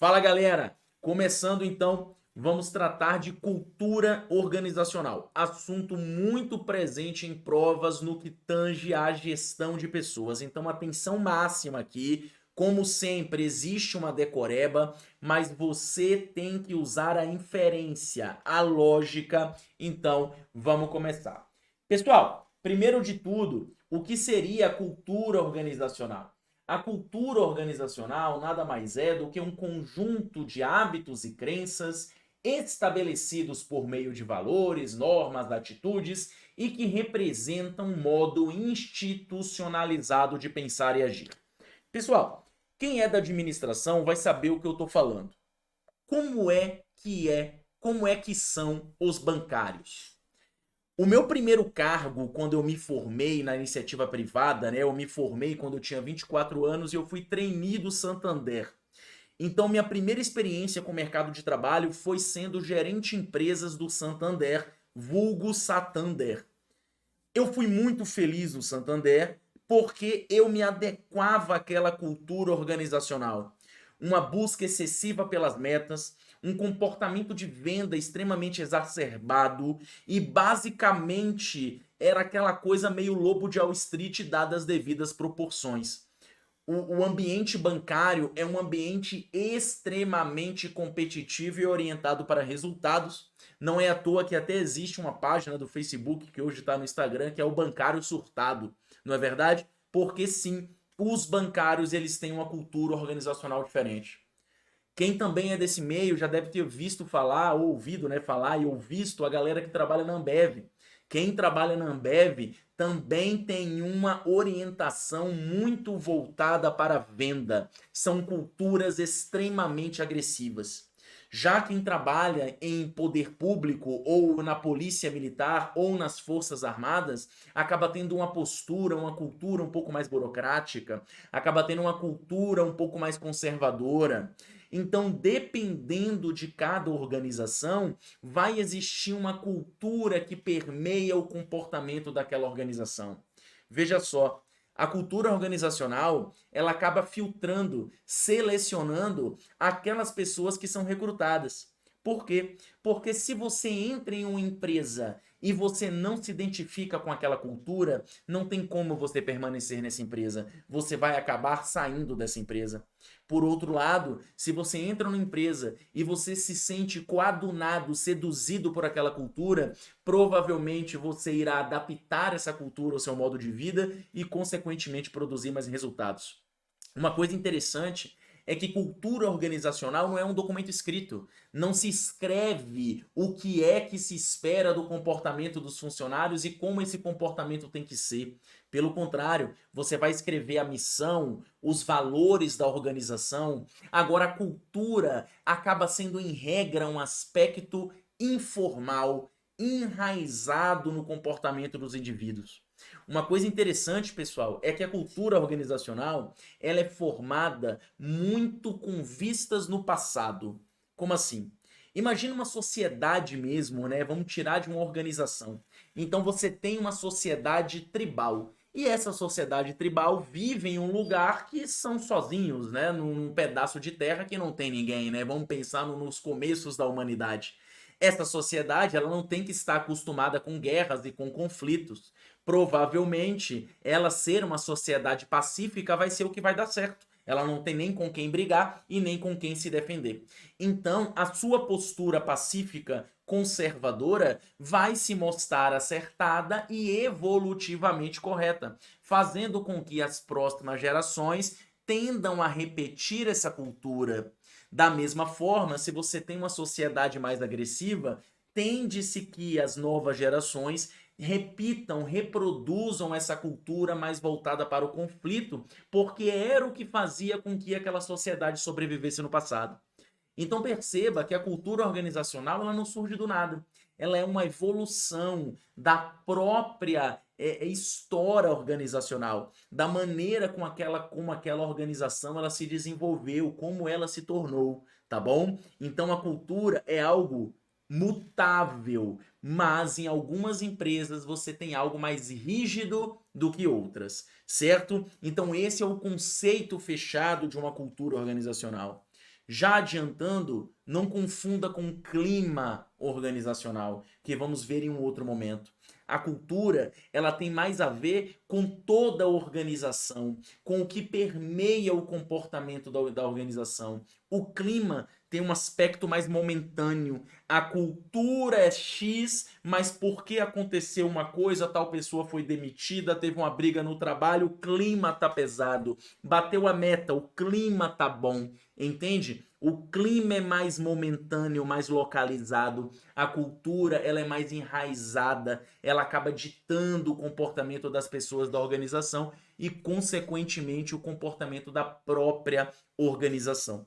Fala galera, começando então, vamos tratar de cultura organizacional, assunto muito presente em provas no que tange à gestão de pessoas. Então, atenção máxima aqui, como sempre, existe uma decoreba, mas você tem que usar a inferência, a lógica. Então, vamos começar. Pessoal, primeiro de tudo, o que seria a cultura organizacional? A cultura organizacional nada mais é do que um conjunto de hábitos e crenças estabelecidos por meio de valores, normas, atitudes e que representam um modo institucionalizado de pensar e agir. Pessoal, quem é da administração vai saber o que eu estou falando. Como é que são os bancários? O meu primeiro cargo, quando eu me formei na iniciativa privada, né? Eu me formei quando eu tinha 24 anos e eu fui trainee do Santander. Então, minha primeira experiência com o mercado de trabalho foi sendo gerente de empresas do Santander, vulgo Satander. Eu fui muito feliz no Santander porque eu me adequava àquela cultura organizacional. Uma busca excessiva pelas metas, um comportamento de venda extremamente exacerbado e basicamente era aquela coisa meio lobo de Wall Street dadas as devidas proporções. O ambiente bancário é um ambiente extremamente competitivo e orientado para resultados. Não é à toa que até existe uma página do Facebook, que hoje está no Instagram, que é o Bancário Surtado. Não é verdade? Porque sim, os bancários eles têm uma cultura organizacional diferente. Quem também é desse meio já deve ter visto falar, ou ouvido, né, falar e ou visto a galera que trabalha na Ambev. Quem trabalha na Ambev também tem uma orientação muito voltada para a venda. São culturas extremamente agressivas. Já quem trabalha em poder público ou na polícia militar ou nas forças armadas acaba tendo uma postura, uma cultura um pouco mais burocrática, acaba tendo uma cultura um pouco mais conservadora. Então, dependendo de cada organização, vai existir uma cultura que permeia o comportamento daquela organização. Veja só, a cultura organizacional, ela acaba filtrando, selecionando aquelas pessoas que são recrutadas. Por quê? Porque se você entra em uma empresa e você não se identifica com aquela cultura, não tem como você permanecer nessa empresa. Você vai acabar saindo dessa empresa. Por outro lado, se você entra numa empresa e você se sente coadunado, seduzido por aquela cultura, provavelmente você irá adaptar essa cultura ao seu modo de vida e, consequentemente, produzir mais resultados. Uma coisa interessante é que cultura organizacional não é um documento escrito. Não se escreve o que é que se espera do comportamento dos funcionários e como esse comportamento tem que ser. Pelo contrário, você vai escrever a missão, os valores da organização. Agora, a cultura acaba sendo, em regra, um aspecto informal, enraizado no comportamento dos indivíduos. Uma coisa interessante, pessoal, é que a cultura organizacional ela é formada muito com vistas no passado. Como assim? Imagina uma sociedade mesmo, né? Vamos tirar de uma organização. Então você tem uma sociedade tribal. E essa sociedade tribal vive em um lugar que são sozinhos, né? Num pedaço de terra que não tem ninguém, né? Vamos pensar nos começos da humanidade. Essa sociedade ela não tem que estar acostumada com guerras e com conflitos. Provavelmente, ela ser uma sociedade pacífica vai ser o que vai dar certo. Ela não tem nem com quem brigar e nem com quem se defender. Então, a sua postura pacífica, conservadora, vai se mostrar acertada e evolutivamente correta, fazendo com que as próximas gerações tendam a repetir essa cultura. Da mesma forma, se você tem uma sociedade mais agressiva, tende-se que as novas gerações repitam, reproduzam essa cultura mais voltada para o conflito, porque era o que fazia com que aquela sociedade sobrevivesse no passado. Então perceba que a cultura organizacional ela não surge do nada. Ela é uma evolução da própria história organizacional, da maneira como aquela organização ela se desenvolveu, como ela se tornou, tá bom? Então a cultura é algo mutável, mas em algumas empresas você tem algo mais rígido do que outras, certo? Então esse é o conceito fechado de uma cultura organizacional. Já adiantando, não confunda com clima organizacional, que vamos ver em um outro momento. A cultura, ela tem mais a ver com toda a organização, com o que permeia o comportamento da organização. O clima tem um aspecto mais momentâneo. A cultura é X, mas porque aconteceu uma coisa, tal pessoa foi demitida, teve uma briga no trabalho, o clima tá pesado. Bateu a meta, o clima tá bom. Entende? O clima é mais momentâneo, mais localizado. A cultura, ela é mais enraizada. Ela acaba ditando o comportamento das pessoas da organização e, consequentemente, o comportamento da própria organização.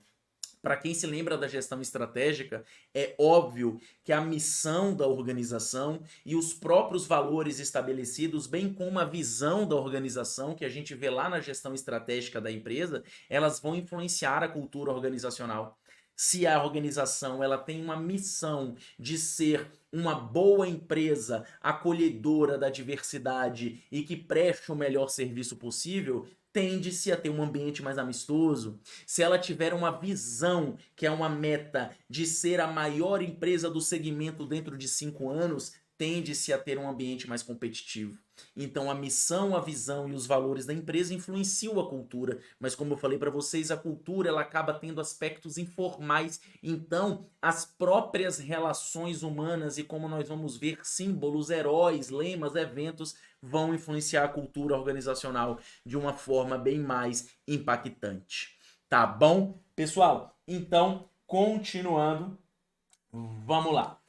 Para quem se lembra da gestão estratégica, é óbvio que a missão da organização e os próprios valores estabelecidos, bem como a visão da organização, que a gente vê lá na gestão estratégica da empresa, elas vão influenciar a cultura organizacional. Se a organização ela tem uma missão de ser uma boa empresa acolhedora da diversidade e que preste o melhor serviço possível, tende-se a ter um ambiente mais amistoso. Se ela tiver uma visão, que é uma meta de ser a maior empresa do segmento dentro de 5 anos, tende-se a ter um ambiente mais competitivo. Então a missão, a visão e os valores da empresa influenciam a cultura, mas como eu falei para vocês, a cultura ela acaba tendo aspectos informais. Então as próprias relações humanas e como nós vamos ver símbolos, heróis, lemas, eventos vão influenciar a cultura organizacional de uma forma bem mais impactante. Tá bom? Pessoal, então, continuando, vamos lá.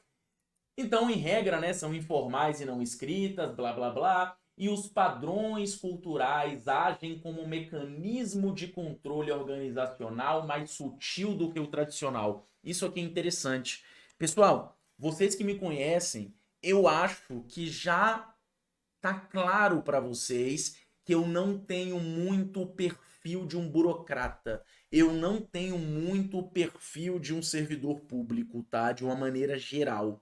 Então, em regra, né, são informais e não escritas, blá blá blá, e os padrões culturais agem como um mecanismo de controle organizacional mais sutil do que o tradicional. Isso aqui é interessante. Pessoal, vocês que me conhecem, eu acho que já tá claro para vocês que eu não tenho muito o perfil de um burocrata. Eu não tenho muito o perfil de um servidor público, tá? De uma maneira geral.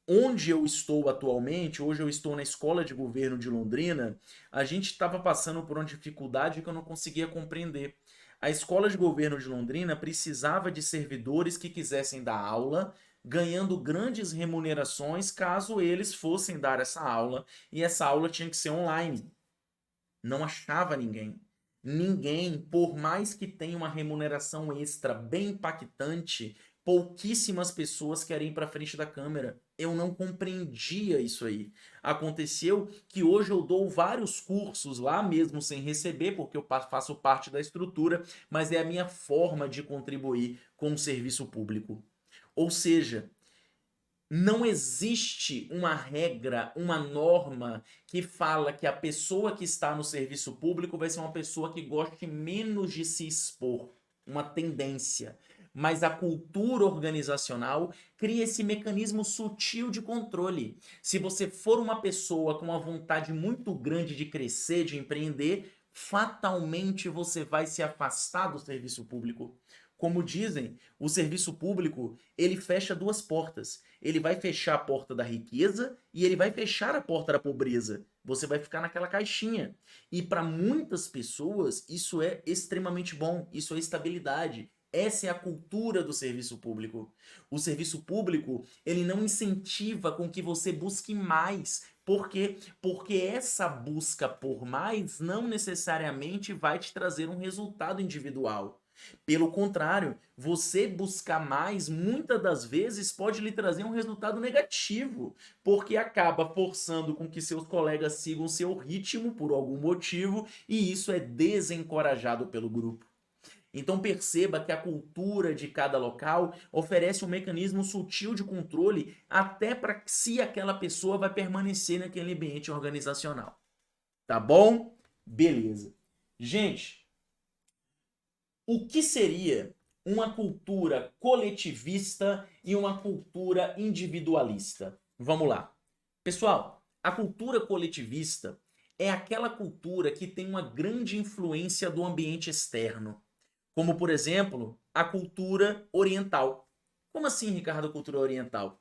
Onde eu estou atualmente, hoje eu estou na Escola de Governo de Londrina, a gente estava passando por uma dificuldade que eu não conseguia compreender. A Escola de Governo de Londrina precisava de servidores que quisessem dar aula, ganhando grandes remunerações caso eles fossem dar essa aula, e essa aula tinha que ser online. Não achava ninguém. Ninguém, por mais que tenha uma remuneração extra bem impactante, pouquíssimas pessoas querem ir para frente da câmera. Eu não compreendia isso aí. Aconteceu que hoje eu dou vários cursos lá mesmo sem receber, porque eu faço parte da estrutura, mas é a minha forma de contribuir com o serviço público. Ou seja, não existe uma regra, uma norma que fala que a pessoa que está no serviço público vai ser uma pessoa que goste menos de se expor, uma tendência. Mas a cultura organizacional cria esse mecanismo sutil de controle. Se você for uma pessoa com uma vontade muito grande de crescer, de empreender, fatalmente você vai se afastar do serviço público. Como dizem, o serviço público, ele fecha duas portas. Ele vai fechar a porta da riqueza e ele vai fechar a porta da pobreza. Você vai ficar naquela caixinha. E para muitas pessoas, isso é extremamente bom, isso é estabilidade. Essa é a cultura do serviço público. O serviço público, ele não incentiva com que você busque mais. Por quê? Porque essa busca por mais não necessariamente vai te trazer um resultado individual. Pelo contrário, você buscar mais, muitas das vezes, pode lhe trazer um resultado negativo, porque acaba forçando com que seus colegas sigam seu ritmo por algum motivo, e isso é desencorajado pelo grupo. Então perceba que a cultura de cada local oferece um mecanismo sutil de controle até para se aquela pessoa vai permanecer naquele ambiente organizacional. Tá bom? Beleza. Gente, o que seria uma cultura coletivista e uma cultura individualista? Vamos lá. Pessoal, a cultura coletivista é aquela cultura que tem uma grande influência do ambiente externo, como, por exemplo, a cultura oriental. Como assim, Ricardo, a cultura oriental?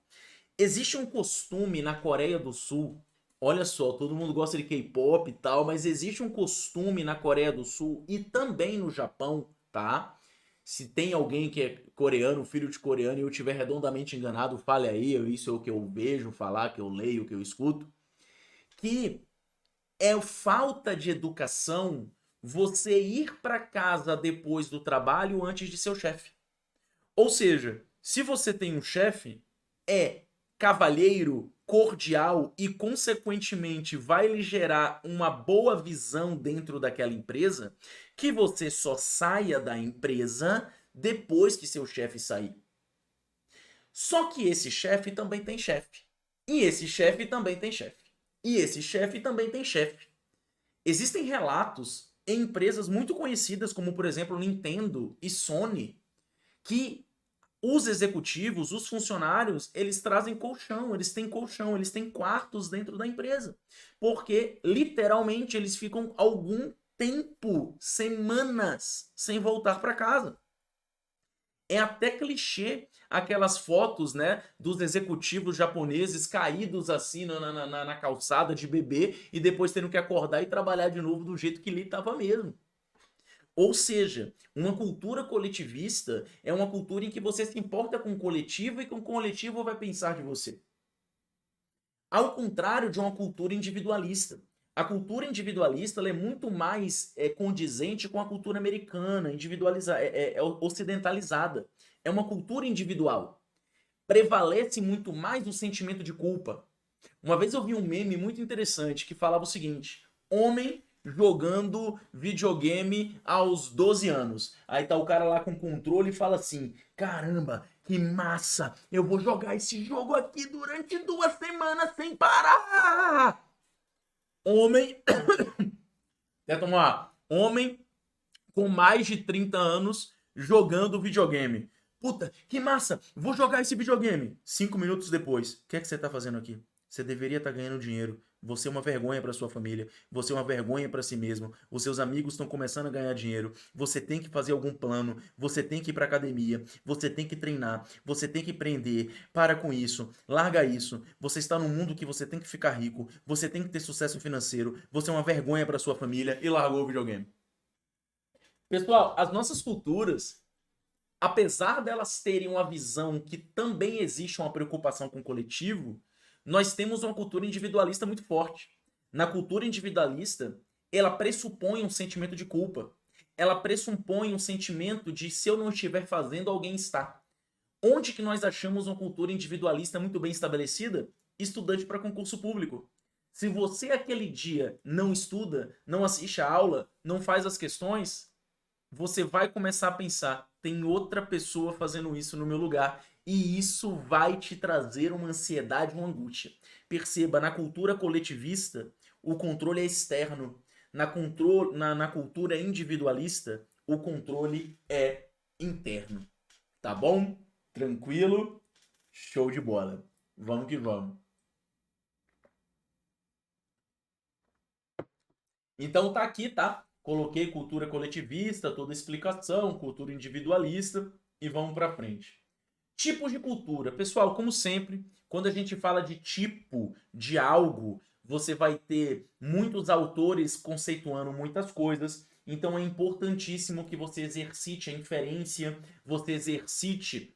Existe um costume na Coreia do Sul, olha só, todo mundo gosta de K-pop e tal, mas existe um costume na Coreia do Sul e também no Japão, tá? Se tem alguém que é coreano, filho de coreano, e eu estiver redondamente enganado, fale aí, isso é o que eu vejo falar, que eu leio, que eu escuto, que é falta de educação você ir para casa depois do trabalho antes de seu chefe. Ou seja, se você tem um chefe, é cavalheiro, cordial e, consequentemente, vai lhe gerar uma boa visão dentro daquela empresa, que você só saia da empresa depois que seu chefe sair. Só que esse chefe também tem chefe. E esse chefe também tem chefe. E esse chefe também tem chefe. Existem relatos em empresas muito conhecidas, como por exemplo Nintendo e Sony, que os executivos, os funcionários, eles trazem colchão, eles têm quartos dentro da empresa. Porque, literalmente, eles ficam algum tempo, semanas, sem voltar para casa. É até clichê aquelas fotos, né, dos executivos japoneses caídos assim na calçada de bebê e depois tendo que acordar e trabalhar de novo do jeito que ele estava mesmo. Ou seja, uma cultura coletivista é uma cultura em que você se importa com o coletivo e que o coletivo vai pensar de você. Ao contrário de uma cultura individualista. A cultura individualista ela é muito mais condizente com a cultura americana, ocidentalizada. É uma cultura individual. Prevalece muito mais o sentimento de culpa. Uma vez eu vi um meme muito interessante que falava o seguinte: homem jogando videogame aos 12 anos. Aí tá o cara lá com controle e fala assim: caramba, que massa! Eu vou jogar esse jogo aqui durante 2 semanas sem parar! Homem. Quer tomar? Homem com mais de 30 anos jogando videogame. Puta, que massa! Vou jogar esse videogame. 5 minutos depois, o que é que você tá fazendo aqui? Você deveria estar ganhando dinheiro. Você é uma vergonha para sua família. Você é uma vergonha para si mesmo. Os seus amigos estão começando a ganhar dinheiro. Você tem que fazer algum plano. Você tem que ir para academia. Você tem que treinar. Você tem que aprender. Para com isso. Larga isso. Você está num mundo que você tem que ficar rico. Você tem que ter sucesso financeiro. Você é uma vergonha para sua família e largou o videogame. Pessoal, as nossas culturas, apesar delas terem uma visão que também existe uma preocupação com o coletivo, nós temos uma cultura individualista muito forte. Na cultura individualista, ela pressupõe um sentimento de culpa. Ela pressupõe um sentimento de se eu não estiver fazendo, alguém está. Onde que nós achamos uma cultura individualista muito bem estabelecida? Estudante para concurso público. Se você aquele dia não estuda, não assiste a aula, não faz as questões, você vai começar a pensar, tem outra pessoa fazendo isso no meu lugar. E isso vai te trazer uma ansiedade, uma angústia. Perceba, na cultura coletivista, o controle é externo. Na cultura individualista, o controle é interno. Tá bom? Tranquilo? Show de bola. Vamos que vamos. Então tá aqui, tá? Coloquei cultura coletivista, toda explicação, cultura individualista e vamos para frente. Tipos de cultura. Pessoal, como sempre, quando a gente fala de tipo de algo, você vai ter muitos autores conceituando muitas coisas. Então é importantíssimo que você exercite a inferência, você exercite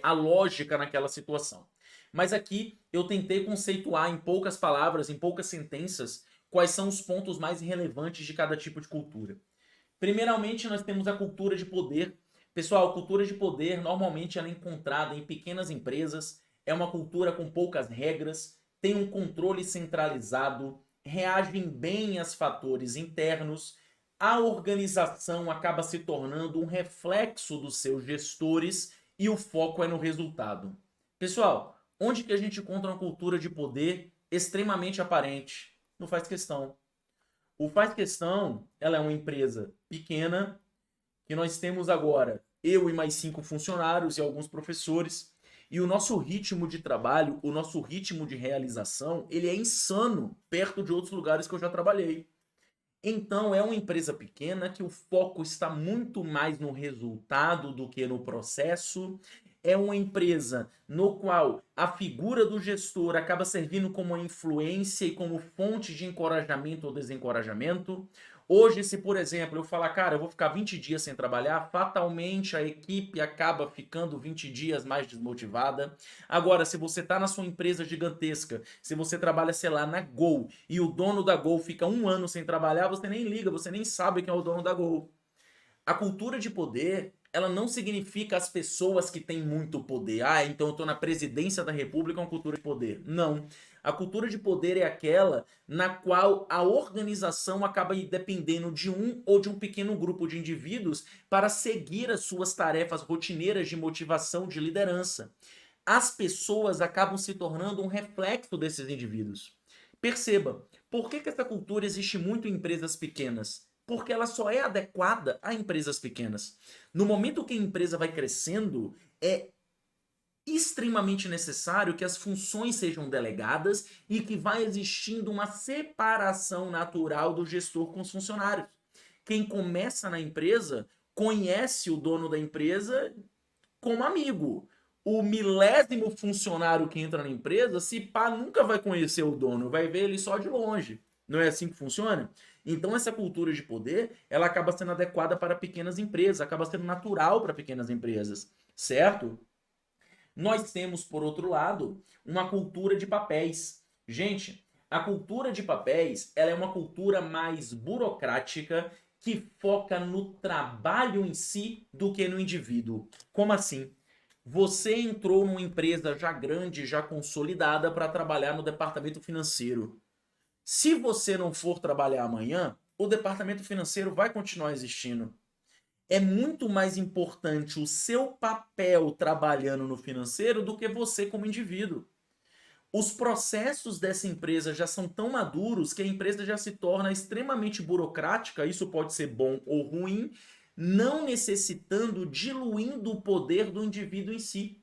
a lógica naquela situação. Mas aqui eu tentei conceituar em poucas palavras, em poucas sentenças, quais são os pontos mais relevantes de cada tipo de cultura. Primeiramente, nós temos a cultura de poder. Pessoal, cultura de poder normalmente ela é encontrada em pequenas empresas, é uma cultura com poucas regras, tem um controle centralizado, reagem bem a fatores internos, a organização acaba se tornando um reflexo dos seus gestores e o foco é no resultado. Pessoal, onde que a gente encontra uma cultura de poder extremamente aparente? Não faz questão. O Faz Questão, ela é uma empresa pequena, que nós temos agora eu e mais 5 funcionários e alguns professores, e o nosso ritmo de trabalho, o nosso ritmo de realização, ele é insano perto de outros lugares que eu já trabalhei. Então é uma empresa pequena que o foco está muito mais no resultado do que no processo. É uma empresa no qual a figura do gestor acaba servindo como uma influência e como fonte de encorajamento ou desencorajamento. Hoje, se por exemplo eu falar, cara, eu vou ficar 20 dias sem trabalhar, fatalmente a equipe acaba ficando 20 dias mais desmotivada. Agora, se você está na sua empresa gigantesca, se você trabalha, sei lá, na Gol, e o dono da Gol fica um ano sem trabalhar, você nem liga, você nem sabe quem é o dono da Gol. A cultura de poder, ela não significa as pessoas que têm muito poder. Ah, então eu estou na presidência da República, é uma cultura de poder. Não. A cultura de poder é aquela na qual a organização acaba dependendo de um ou de um pequeno grupo de indivíduos para seguir as suas tarefas rotineiras de motivação de liderança. As pessoas acabam se tornando um reflexo desses indivíduos. Perceba, por que essa cultura existe muito em empresas pequenas? Porque ela só é adequada a empresas pequenas. No momento que a empresa vai crescendo, é extremamente necessário que as funções sejam delegadas e que vai existindo uma separação natural do gestor com os funcionários. Quem começa na empresa conhece o dono da empresa como amigo. O milésimo funcionário que entra na empresa, se pá, nunca vai conhecer o dono, vai ver ele só de longe. Não é assim que funciona? Então essa cultura de poder, ela acaba sendo adequada para pequenas empresas, acaba sendo natural para pequenas empresas, certo? Nós temos, por outro lado, uma cultura de papéis. Gente, a cultura de papéis, ela é uma cultura mais burocrática que foca no trabalho em si do que no indivíduo. Como assim? Você entrou numa empresa já grande, já consolidada para trabalhar no departamento financeiro. Se você não for trabalhar amanhã, o departamento financeiro vai continuar existindo. É muito mais importante o seu papel trabalhando no financeiro do que você como indivíduo. Os processos dessa empresa já são tão maduros que a empresa já se torna extremamente burocrática, isso pode ser bom ou ruim, não necessitando, diluindo o poder do indivíduo em si.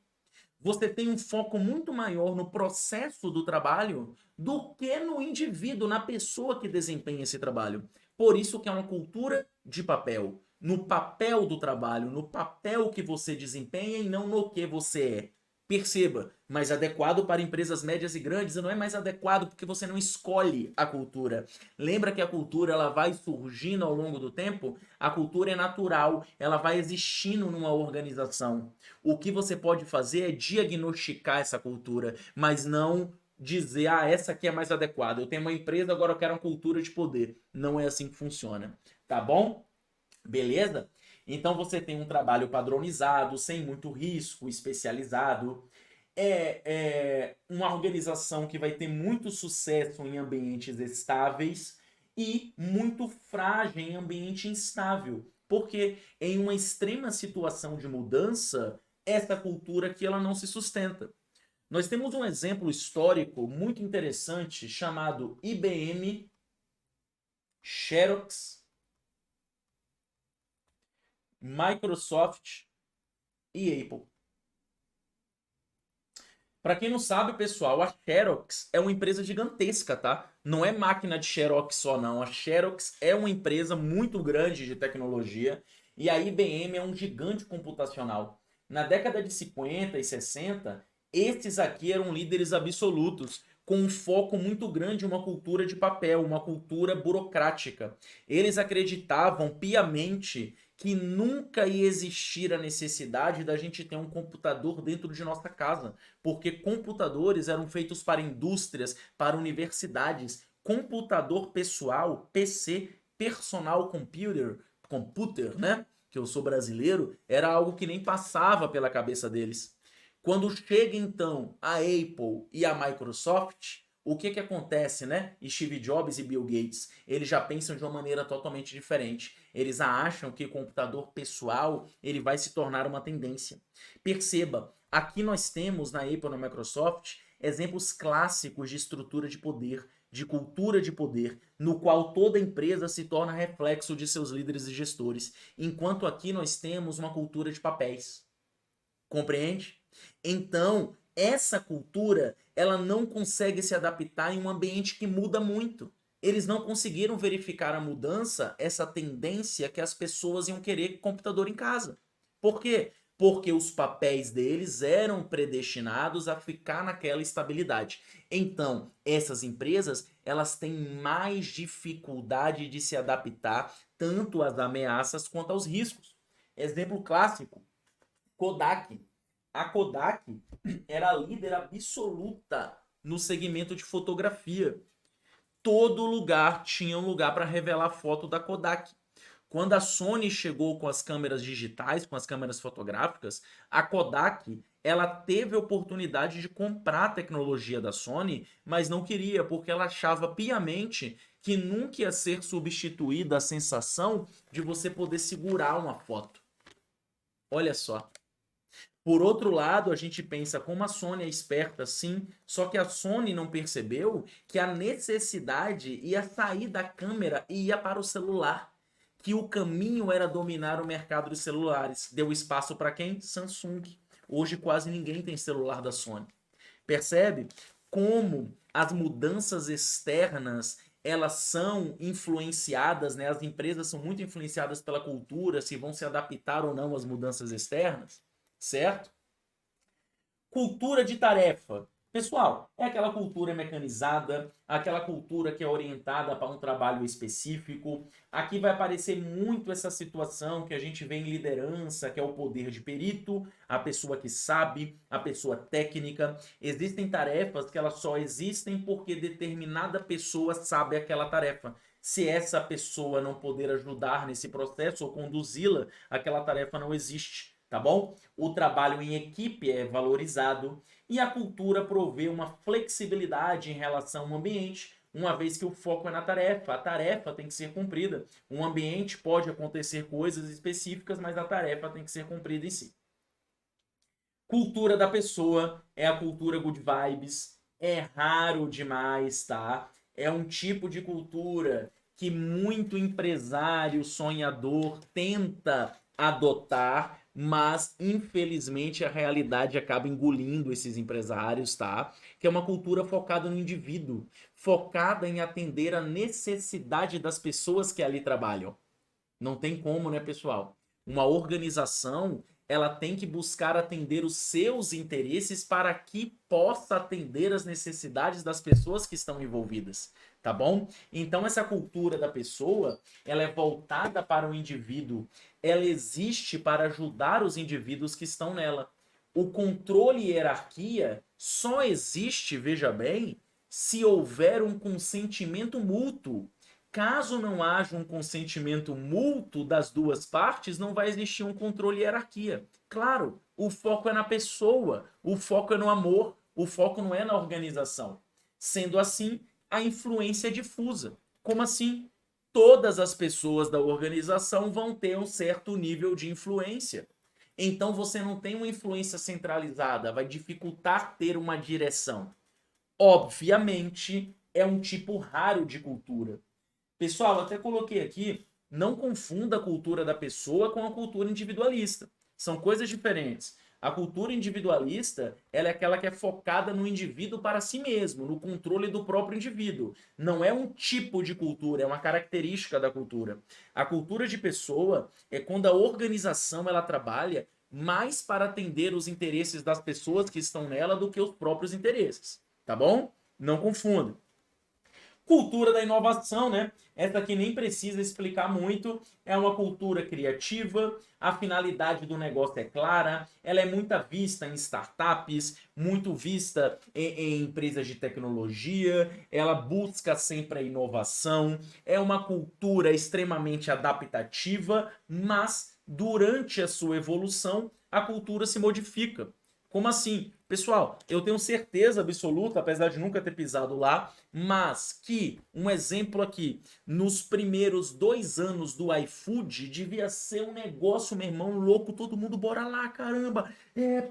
Você tem um foco muito maior no processo do trabalho do que no indivíduo, na pessoa que desempenha esse trabalho. Por isso que é uma cultura de papel. No papel do trabalho, no papel que você desempenha e não no que você é. Perceba, mais adequado para empresas médias e grandes, não é mais adequado porque você não escolhe a cultura. Lembra que a cultura ela vai surgindo ao longo do tempo? A cultura é natural, ela vai existindo numa organização. O que você pode fazer é diagnosticar essa cultura, mas não dizer, ah, essa aqui é mais adequada. Eu tenho uma empresa, agora eu quero uma cultura de poder. Não é assim que funciona, tá bom? Beleza? Então você tem um trabalho padronizado, sem muito risco, especializado. É uma organização que vai ter muito sucesso em ambientes estáveis e muito frágil em ambiente instável. Porque em uma extrema situação de mudança, essa cultura aqui ela não se sustenta. Nós temos um exemplo histórico muito interessante chamado IBM, Xerox, Microsoft e Apple. Para quem não sabe, pessoal, a Xerox é uma empresa gigantesca, tá? Não é máquina de Xerox só, não. A Xerox é uma empresa muito grande de tecnologia e a IBM é um gigante computacional. Na década de 50 e 60, esses aqui eram líderes absolutos, com um foco muito grande em uma cultura de papel, uma cultura burocrática. Eles acreditavam piamente que nunca ia existir a necessidade da gente ter um computador dentro de nossa casa, porque computadores eram feitos para indústrias, para universidades. Computador pessoal, PC, personal computer, né? Que eu sou brasileiro, era algo que nem passava pela cabeça deles. Quando chega então a Apple e a Microsoft, o que acontece, né? Steve Jobs e Bill Gates, eles já pensam de uma maneira totalmente diferente. Eles acham que o computador pessoal ele vai se tornar uma tendência. Perceba, aqui nós temos na Apple e na Microsoft exemplos clássicos de estrutura de poder, de cultura de poder, no qual toda empresa se torna reflexo de seus líderes e gestores, enquanto aqui nós temos uma cultura de papéis. Compreende? Então, essa cultura, ela não consegue se adaptar em um ambiente que muda muito. Eles não conseguiram verificar a mudança, essa tendência que as pessoas iam querer computador em casa. Por quê? porque os papéis deles eram predestinados a ficar naquela estabilidade. Então, essas empresas, elas têm mais dificuldade de se adaptar tanto às ameaças quanto aos riscos. Exemplo clássico, Kodak. A Kodak era a líder absoluta no segmento de fotografia. Todo lugar tinha um lugar para revelar foto da Kodak. Quando a Sony chegou com as câmeras digitais, com as câmeras fotográficas, a Kodak, ela teve a oportunidade de comprar a tecnologia da Sony, mas não queria, porque ela achava piamente que nunca ia ser substituída a sensação de você poder segurar uma foto. Olha só. Por outro lado, a gente pensa como a Sony é esperta, sim, só que a Sony não percebeu que a necessidade ia sair da câmera e ia para o celular. Que o caminho era dominar o mercado dos celulares. Deu espaço para quem? Samsung. Hoje quase ninguém tem celular da Sony. Percebe como as mudanças externas elas são influenciadas, né? As empresas são muito influenciadas pela cultura, se vão se adaptar ou não às mudanças externas, certo? Cultura de tarefa. Pessoal, é aquela cultura mecanizada, aquela cultura que é orientada para um trabalho específico. Aqui vai aparecer muito essa situação que a gente vê em liderança, que é o poder de perito, a pessoa que sabe, a pessoa técnica. Existem tarefas que elas só existem porque determinada pessoa sabe aquela tarefa. Se essa pessoa não poder ajudar nesse processo ou conduzi-la, aquela tarefa não existe. Tá bom? O trabalho em equipe é valorizado e a cultura provê uma flexibilidade em relação ao ambiente, uma vez que o foco é na tarefa. A tarefa tem que ser cumprida. Um ambiente pode acontecer coisas específicas, mas a tarefa tem que ser cumprida em si. Cultura da pessoa é a cultura good vibes. É raro demais, tá? É um tipo de cultura que muito empresário sonhador tenta adotar, mas infelizmente a realidade acaba engolindo esses empresários, tá? Que é uma cultura focada no indivíduo, focada em atender a necessidade das pessoas que ali trabalham. Não tem como, né, pessoal? Uma organização, ela tem que buscar atender os seus interesses para que possa atender as necessidades das pessoas que estão envolvidas, tá bom? Então essa cultura da pessoa, ela é voltada para o indivíduo, ela existe para ajudar os indivíduos que estão nela. O controle e hierarquia só existe, veja bem, se houver um consentimento mútuo. Caso não haja um consentimento mútuo das duas partes, não vai existir um controle e hierarquia. Claro, o foco é na pessoa, o foco é no amor, o foco não é na organização. Sendo assim, a influência é difusa. Como assim? Todas as pessoas da organização vão ter um certo nível de influência. Então você não tem uma influência centralizada, vai dificultar ter uma direção. Obviamente, é um tipo raro de cultura. Pessoal, até coloquei aqui, não confunda a cultura da pessoa com a cultura individualista. São coisas diferentes. A cultura individualista, ela é aquela que é focada no indivíduo para si mesmo, no controle do próprio indivíduo. Não é um tipo de cultura, é uma característica da cultura. A cultura de pessoa é quando a organização ela trabalha mais para atender os interesses das pessoas que estão nela do que os próprios interesses, tá bom? Não confunda. Cultura da inovação, né? Essa aqui nem precisa explicar muito. É uma cultura criativa, a finalidade do negócio é clara, ela é muito vista em startups, muito vista em empresas de tecnologia, ela busca sempre a inovação, é uma cultura extremamente adaptativa, mas durante a sua evolução, a cultura se modifica. Como assim? Pessoal, eu tenho certeza absoluta, apesar de nunca ter pisado lá, mas que, um exemplo aqui, nos primeiros 2 anos do iFood, devia ser um negócio, meu irmão, louco, todo mundo, bora lá, caramba,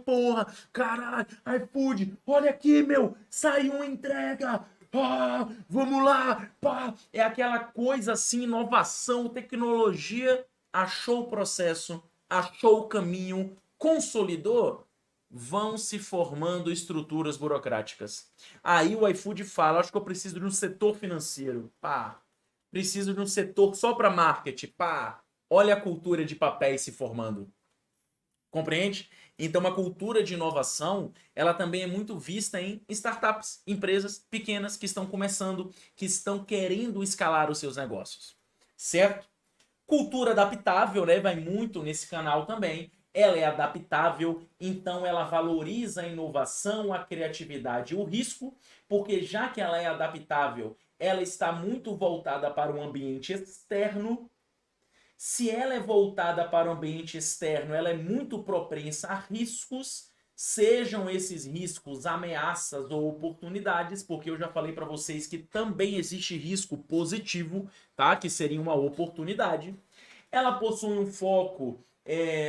porra, caralho, iFood, olha aqui, meu, saiu uma entrega, vamos lá, pá, é aquela coisa assim, inovação, tecnologia, achou o processo, achou o caminho, consolidou, vão se formando estruturas burocráticas. Aí o iFood fala, acho que eu preciso de um setor financeiro, pá. Preciso de um setor só para marketing, pá. Olha a cultura de papéis se formando. Compreende? Então, a cultura de inovação, ela também é muito vista em startups, empresas pequenas que estão começando, que estão querendo escalar os seus negócios. Certo? Cultura adaptável, né? Vai muito nesse canal também. Ela é adaptável, então ela valoriza a inovação, a criatividade e o risco, porque já que ela é adaptável, ela está muito voltada para o ambiente externo. Se ela é voltada para o ambiente externo, ela é muito propensa a riscos, sejam esses riscos ameaças ou oportunidades, porque eu já falei para vocês que também existe risco positivo, tá? Que seria uma oportunidade. Ela possui um foco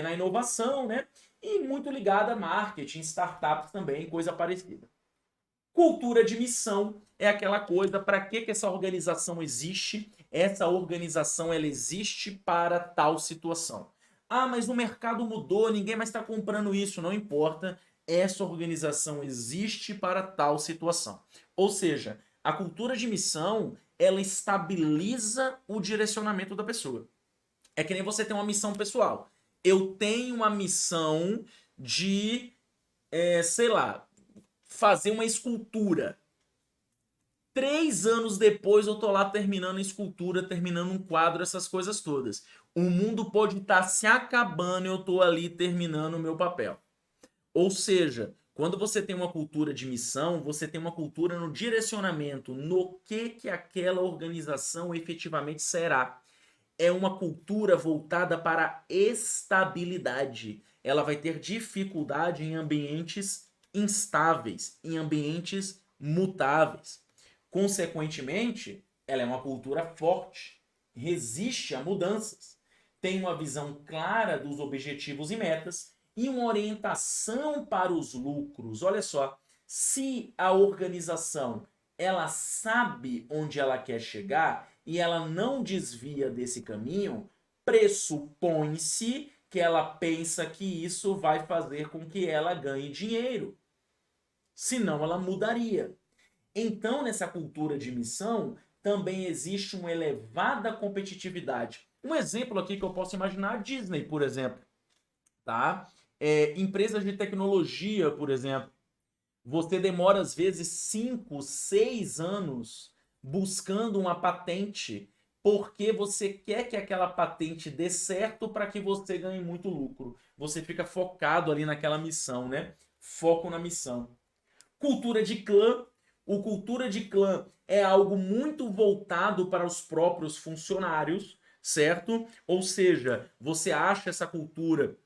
na inovação, né? E muito ligada a marketing, startups também, coisa parecida. Cultura de missão é aquela coisa, para que essa organização existe? Essa organização ela existe para tal situação. Ah, mas o mercado mudou, ninguém mais está comprando isso, não importa. Essa organização existe para tal situação. Ou seja, a cultura de missão ela estabiliza o direcionamento da pessoa. É que nem você tem uma missão pessoal. Eu tenho uma missão de, sei lá, fazer uma escultura. 3 anos depois eu tô lá terminando a escultura, terminando um quadro, essas coisas todas. O mundo pode estar se acabando e eu tô ali terminando o meu papel. Ou seja, quando você tem uma cultura de missão, você tem uma cultura no direcionamento, no que aquela organização efetivamente será. É uma cultura voltada para a estabilidade. Ela vai ter dificuldade em ambientes instáveis, em ambientes mutáveis. Consequentemente, ela é uma cultura forte, resiste a mudanças, tem uma visão clara dos objetivos e metas e uma orientação para os lucros. Olha só, se a organização ela sabe onde ela quer chegar e ela não desvia desse caminho, pressupõe-se que ela pensa que isso vai fazer com que ela ganhe dinheiro. Senão ela mudaria. Então, nessa cultura de missão, também existe uma elevada competitividade. Um exemplo aqui que eu posso imaginar, a Disney, por exemplo, tá? Empresas de tecnologia, por exemplo. Você demora às vezes 5, 6 anos buscando uma patente porque você quer que aquela patente dê certo para que você ganhe muito lucro. Você fica focado ali naquela missão, né? Foco na missão. Cultura de clã. O cultura de clã é algo muito voltado para os próprios funcionários, certo? Ou seja, você acha essa cultura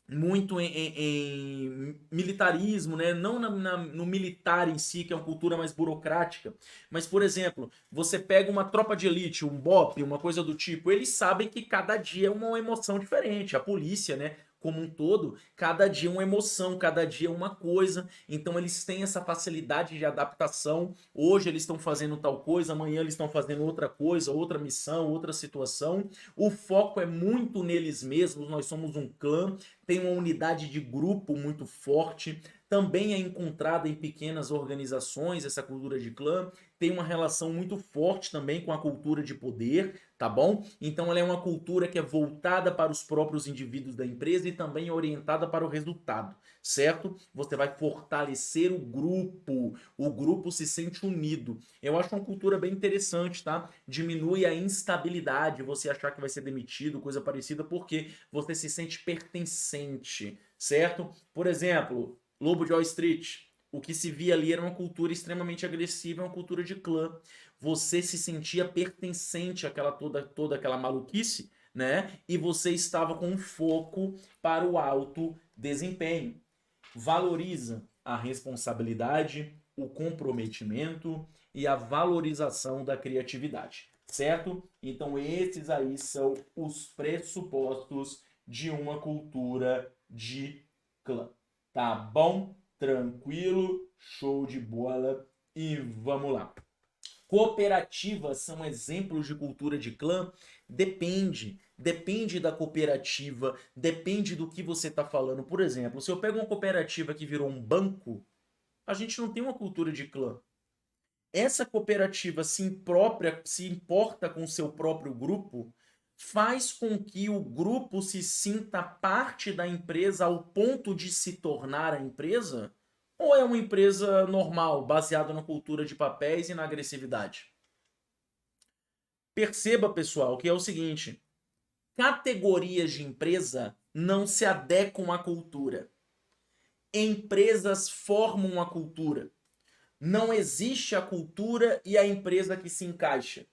muito em militarismo, né? Não no militar em si, que é uma cultura mais burocrática, mas, por exemplo, você pega uma tropa de elite, um BOP, uma coisa do tipo, eles sabem que cada dia é uma emoção diferente. A polícia, né? Como um todo, cada dia é uma emoção, cada dia é uma coisa. Então eles têm essa facilidade de adaptação. Hoje eles estão fazendo tal coisa, amanhã eles estão fazendo outra coisa, outra missão, outra situação. O foco é muito neles mesmos. Nós somos um clã, tem uma unidade de grupo muito forte, também é encontrada em pequenas organizações essa cultura de clã, tem uma relação muito forte também com a cultura de poder, tá bom? Então ela é uma cultura que é voltada para os próprios indivíduos da empresa e também orientada para o resultado, certo? Você vai fortalecer o grupo se sente unido. Eu acho uma cultura bem interessante, tá? Diminui a instabilidade, você achar que vai ser demitido, coisa parecida, porque você se sente pertencente, certo? Por exemplo, Lobo de Wall Street, o que se via ali era uma cultura extremamente agressiva, uma cultura de clã. Você se sentia pertencente àquela toda aquela maluquice, né? E você estava com um foco para o alto desempenho. Valoriza a responsabilidade, o comprometimento e a valorização da criatividade, certo? Então esses aí são os pressupostos de uma cultura de clã. Tá bom? Tranquilo? Show de bola. E vamos lá. Cooperativas são exemplos de cultura de clã? Depende. Depende da cooperativa, depende do que você está falando. Por exemplo, se eu pego uma cooperativa que virou um banco, a gente não tem uma cultura de clã. Essa cooperativa se importa com o seu próprio grupo, faz com que o grupo se sinta parte da empresa ao ponto de se tornar a empresa? Ou é uma empresa normal, baseada na cultura de papéis e na agressividade? Perceba, pessoal, que é o seguinte: categorias de empresa não se adequam à cultura. Empresas formam a cultura. Não existe a cultura e a empresa que se encaixa.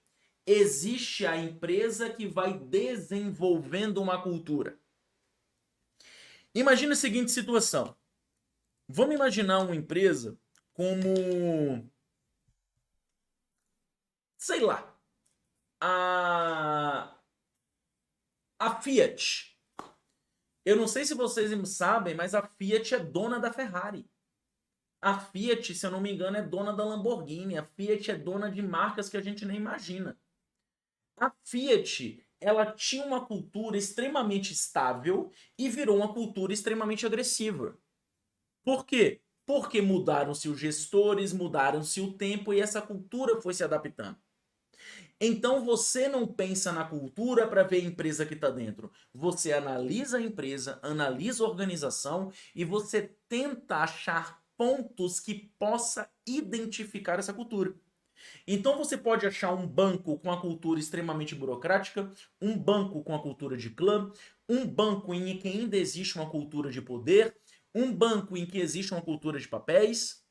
Existe a empresa que vai desenvolvendo uma cultura. Imagina a seguinte situação. Vamos imaginar uma empresa como, sei lá, a Fiat. Eu não sei se vocês sabem, mas a Fiat é dona da Ferrari. A Fiat, se eu não me engano, é dona da Lamborghini. A Fiat é dona de marcas que a gente nem imagina. A Fiat, ela tinha uma cultura extremamente estável e virou uma cultura extremamente agressiva. Por quê? Porque mudaram-se os gestores, mudaram-se o tempo e essa cultura foi se adaptando. Então você não pensa na cultura para ver a empresa que está dentro. Você analisa a empresa, analisa a organização e você tenta achar pontos que possa identificar essa cultura. Então você pode achar um banco com a cultura extremamente burocrática, um banco com a cultura de clã, um banco em que ainda existe uma cultura de poder, um banco em que existe uma cultura de papéis.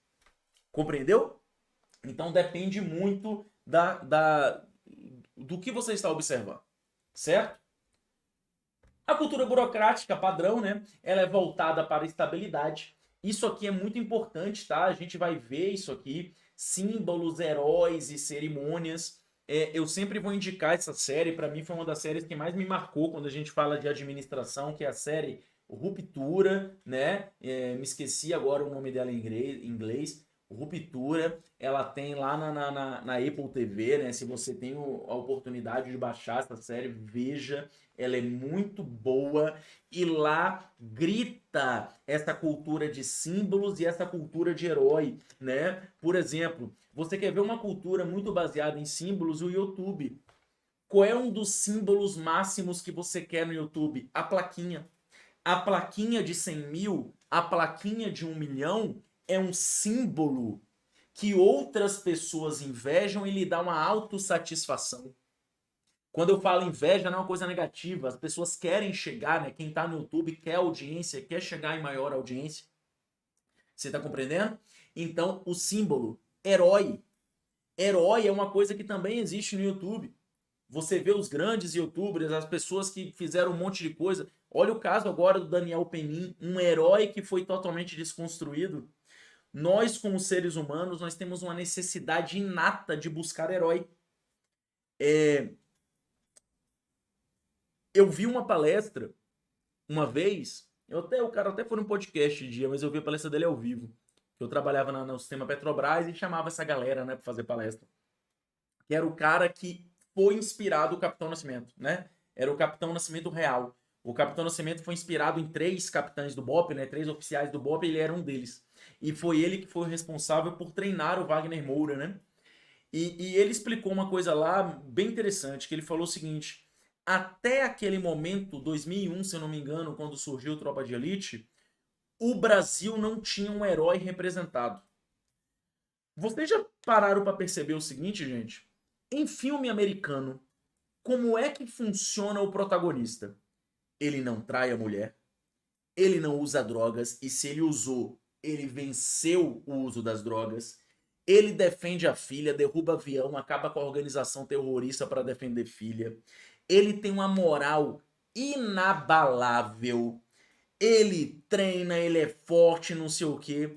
Compreendeu? Então depende muito do que você está observando, certo? A cultura burocrática padrão, né? Ela é voltada para a estabilidade. Isso aqui é muito importante, tá? A gente vai ver isso aqui, símbolos, heróis e cerimônias. Eu sempre vou indicar essa série, para mim foi uma das séries que mais me marcou quando a gente fala de administração, que é a série Ruptura, né? Me esqueci agora o nome dela em inglês. Ruptura, ela tem lá na Apple TV, né? Se você tem a oportunidade de baixar essa série, veja, ela é muito boa e lá grita essa cultura de símbolos e essa cultura de herói, né? Por exemplo, você quer ver uma cultura muito baseada em símbolos? O YouTube. Qual é um dos símbolos máximos que você quer no YouTube? A plaquinha. A plaquinha de 100 mil, a plaquinha de 1 milhão é um símbolo que outras pessoas invejam e lhe dá uma autossatisfação. Quando eu falo inveja, não é uma coisa negativa. As pessoas querem chegar, né? Quem está no YouTube quer audiência, quer chegar em maior audiência. Você está compreendendo? Então, o símbolo, herói. Herói é uma coisa que também existe no YouTube. Você vê os grandes youtubers, as pessoas que fizeram um monte de coisa. Olha o caso agora do Daniel Penin, um herói que foi totalmente desconstruído. Nós, como seres humanos, nós temos uma necessidade inata de buscar herói. Eu vi uma palestra uma vez, o cara até foi num podcast de dia, mas eu vi a palestra dele ao vivo. Eu trabalhava no sistema Petrobras e chamava essa galera, né, para fazer palestra. Que era o cara que foi inspirado o Capitão Nascimento, né? Era o Capitão Nascimento real. O Capitão Nascimento foi inspirado em 3 capitães do BOPE, né? 3 oficiais do BOPE, ele era um deles. E foi ele que foi o responsável por treinar o Wagner Moura, né? E ele explicou uma coisa lá bem interessante, que ele falou o seguinte: até aquele momento, 2001, se eu não me engano, quando surgiu Tropa de Elite, o Brasil não tinha um herói representado. Vocês já pararam para perceber o seguinte, gente? Em filme americano, como é que funciona o protagonista? Ele não trai a mulher, ele não usa drogas, e se ele usou, ele venceu o uso das drogas, ele defende a filha, derruba avião, acaba com a organização terrorista para defender filha, ele tem uma moral inabalável, ele treina, ele é forte, não sei o quê.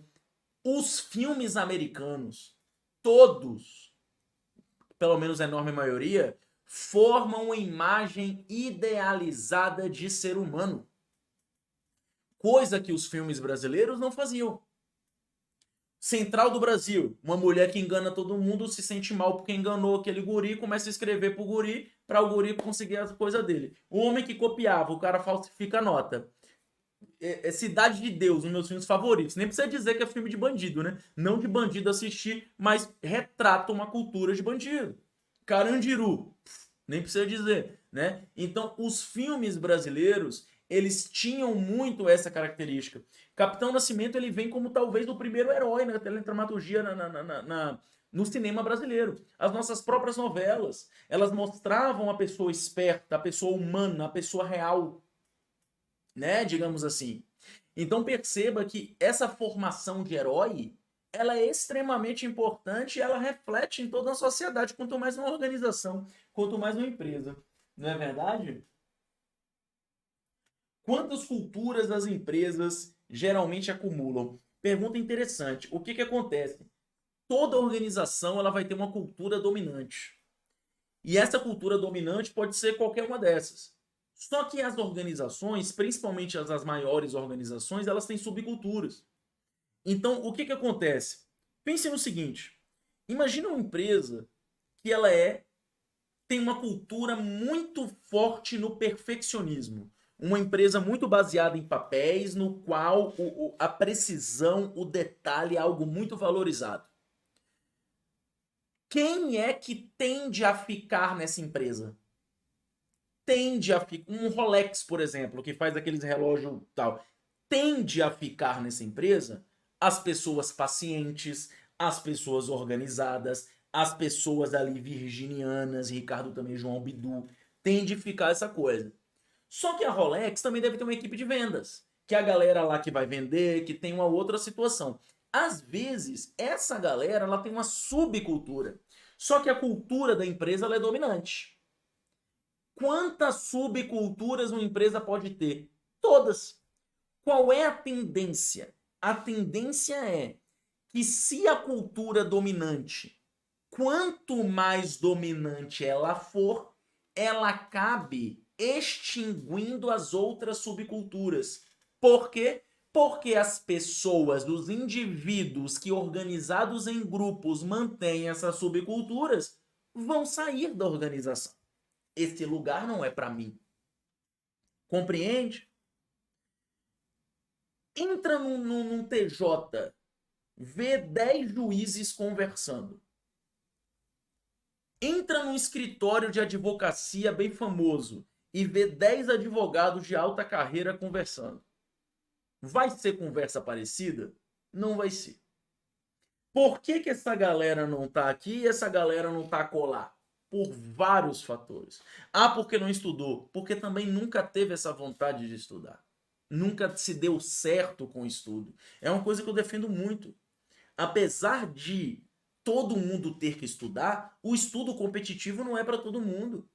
Os filmes americanos, todos, pelo menos a enorme maioria, formam uma imagem idealizada de ser humano. Coisa que os filmes brasileiros não faziam. Central do Brasil, uma mulher que engana todo mundo, se sente mal porque enganou aquele guri, começa a escrever pro guri, para o guri conseguir as coisas dele. O homem que copiava, o cara falsifica a nota. Cidade de Deus, um dos meus filmes favoritos. Nem precisa dizer que é filme de bandido, né? Não de bandido assistir, mas retrata uma cultura de bandido. Carandiru, nem precisa dizer. né? Então, os filmes brasileiros, eles tinham muito essa característica. Capitão Nascimento, ele vem como talvez o primeiro herói na teledramaturgia, no cinema brasileiro. As nossas próprias novelas, elas mostravam a pessoa esperta, a pessoa humana, a pessoa real, né? Digamos assim. Então perceba que essa formação de herói, ela é extremamente importante e ela reflete em toda a sociedade, quanto mais uma organização, quanto mais uma empresa. Não é verdade? Quantas culturas as empresas geralmente acumulam? Pergunta interessante. O que acontece? Toda organização ela vai ter uma cultura dominante. E essa cultura dominante pode ser qualquer uma dessas. Só que as organizações, principalmente as maiores organizações, elas têm subculturas. Então, o que acontece? Pense no seguinte: imagina uma empresa que tem uma cultura muito forte no perfeccionismo. Uma empresa muito baseada em papéis, no qual a precisão, o detalhe é algo muito valorizado. Quem é que tende a ficar nessa empresa? Tende a ficar. Um Rolex, por exemplo, que faz aqueles relógios tal, tende a ficar nessa empresa as pessoas pacientes, as pessoas organizadas, as pessoas ali virginianas, Ricardo também, João Bidu, tende a ficar essa coisa. Só que a Rolex também deve ter uma equipe de vendas, que é a galera lá que vai vender, que tem uma outra situação. Às vezes, essa galera ela tem uma subcultura. Só que a cultura da empresa ela é dominante. Quantas subculturas uma empresa pode ter? Todas. Qual é a tendência? A tendência é que se a cultura dominante, quanto mais dominante ela for, ela acabe extinguindo as outras subculturas. Por quê? Porque as pessoas, os indivíduos que organizados em grupos mantêm essas subculturas, vão sair da organização. Esse lugar não é para mim. Compreende? Entra num TJ, vê 10 juízes conversando. Entra num escritório de advocacia bem famoso e vê 10 advogados de alta carreira conversando. Vai ser conversa parecida? Não vai ser. Por que essa galera não tá aqui e essa galera não tá colar? Por vários fatores. Ah, porque não estudou. Porque também nunca teve essa vontade de estudar. Nunca se deu certo com o estudo. É uma coisa que eu defendo muito. Apesar de todo mundo ter que estudar, o estudo competitivo não é para todo mundo.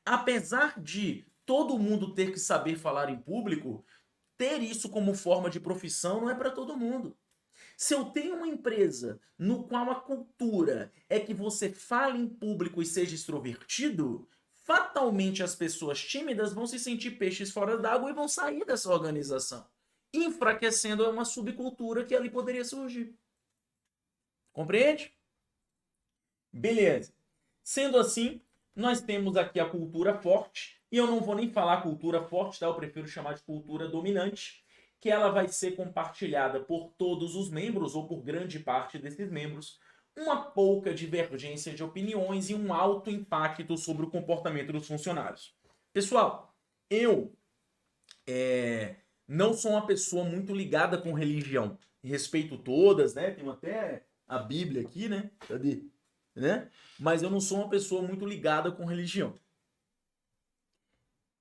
Apesar de todo mundo ter que saber falar em público, ter isso como forma de profissão não é para todo mundo. Se eu tenho uma empresa no qual a cultura é que você fale em público e seja extrovertido, fatalmente as pessoas tímidas vão se sentir peixes fora d'água e vão sair dessa organização, enfraquecendo uma subcultura que ali poderia surgir. Compreende? Beleza. Sendo assim, nós temos aqui a cultura forte, e eu não vou nem falar cultura forte, tá? Eu prefiro chamar de cultura dominante, que ela vai ser compartilhada por todos os membros, ou por grande parte desses membros, uma pouca divergência de opiniões e um alto impacto sobre o comportamento dos funcionários. Pessoal, eu não sou uma pessoa muito ligada com religião. Respeito todas, né? Tenho até a Bíblia aqui, né? Cadê? Né? Mas eu não sou uma pessoa muito ligada com religião.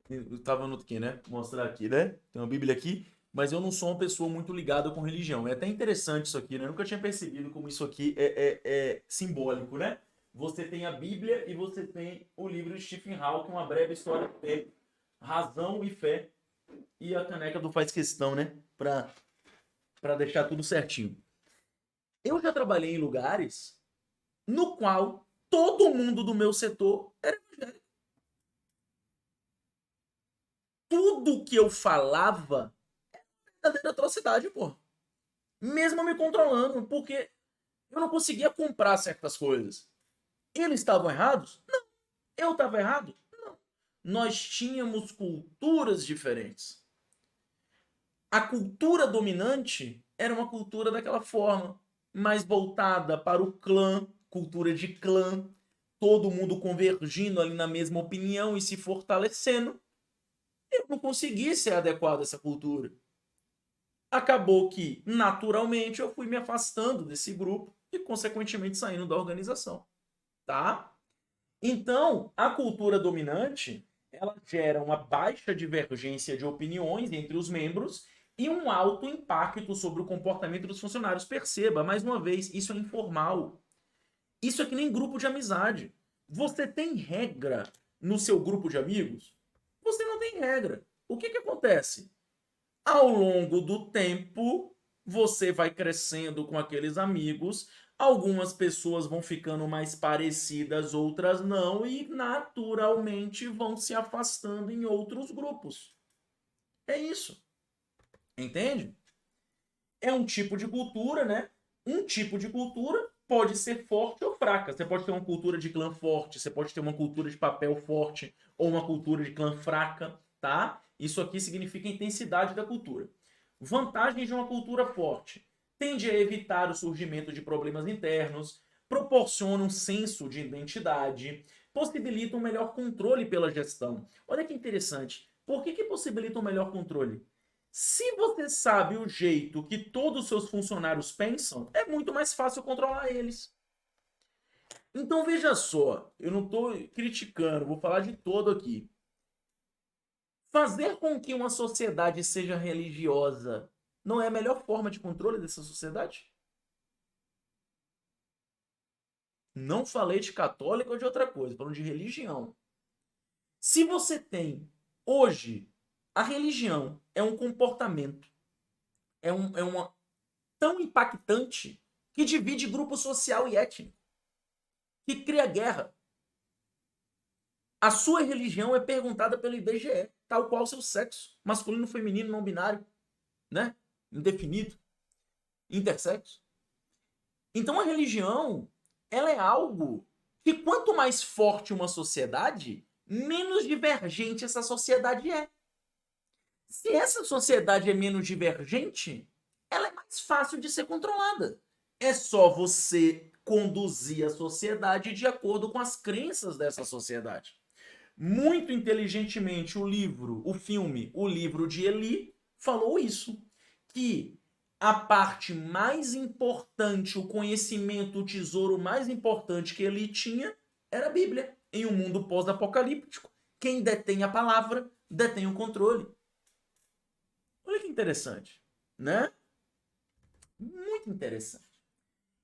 Eu tava no aqui, né? Vou mostrar aqui, né? Tem uma Bíblia aqui, mas eu não sou uma pessoa muito ligada com religião. É até interessante isso aqui, né? Eu nunca tinha percebido como isso aqui é simbólico, né? Você tem a Bíblia e você tem o livro de Stephen Hawking, Uma Breve História de Fé, Razão e Fé, e a caneca do Faz Questão, né? Pra deixar tudo certinho. Eu já trabalhei em lugares no qual todo mundo do meu setor era evangélico. Tudo que eu falava era verdadeira atrocidade, pô. Mesmo me controlando, porque eu não conseguia comprar certas coisas. Eles estavam errados? Não. Eu estava errado? Não. Nós tínhamos culturas diferentes. A cultura dominante era uma cultura daquela forma, mais voltada para o clã, cultura de clã, todo mundo convergindo ali na mesma opinião e se fortalecendo, eu não consegui ser adequado a essa cultura. Acabou que, naturalmente, eu fui me afastando desse grupo e, consequentemente, saindo da organização, tá? Então, a cultura dominante, ela gera uma baixa divergência de opiniões entre os membros e um alto impacto sobre o comportamento dos funcionários. Perceba, mais uma vez, isso é informal. Isso é que nem grupo de amizade. Você tem regra no seu grupo de amigos? Você não tem regra. O que que acontece? Ao longo do tempo, você vai crescendo com aqueles amigos, algumas pessoas vão ficando mais parecidas, outras não, e naturalmente vão se afastando em outros grupos. É isso. Entende? É um tipo de cultura, né? Um tipo de cultura pode ser forte ou fraca. Você pode ter uma cultura de clã forte, você pode ter uma cultura de papel forte ou uma cultura de clã fraca, tá? Isso aqui significa a intensidade da cultura. Vantagens de uma cultura forte: tende a evitar o surgimento de problemas internos, proporciona um senso de identidade, possibilita um melhor controle pela gestão. Olha que interessante. Por que possibilita um melhor controle? Se você sabe o jeito que todos os seus funcionários pensam, é muito mais fácil controlar eles. Então veja só, eu não estou criticando, vou falar de todo aqui. Fazer com que uma sociedade seja religiosa não é a melhor forma de controle dessa sociedade? Não falei de católica ou de outra coisa, falando de religião. Se você tem hoje a religião é um comportamento, é uma tão impactante que divide grupo social e étnico, que cria guerra. A sua religião é perguntada pelo IBGE, tal qual seu sexo, masculino, feminino, não binário, né? Indefinido, intersexo. Então a religião, ela é algo que quanto mais forte uma sociedade, menos divergente essa sociedade é. Se essa sociedade é menos divergente, ela é mais fácil de ser controlada. É só você conduzir a sociedade de acordo com as crenças dessa sociedade. Muito inteligentemente, o livro de Eli, falou isso. Que a parte mais importante, o conhecimento, o tesouro mais importante que Eli tinha era a Bíblia. Em um mundo pós-apocalíptico, quem detém a palavra detém o controle. Olha que interessante, né? Muito interessante.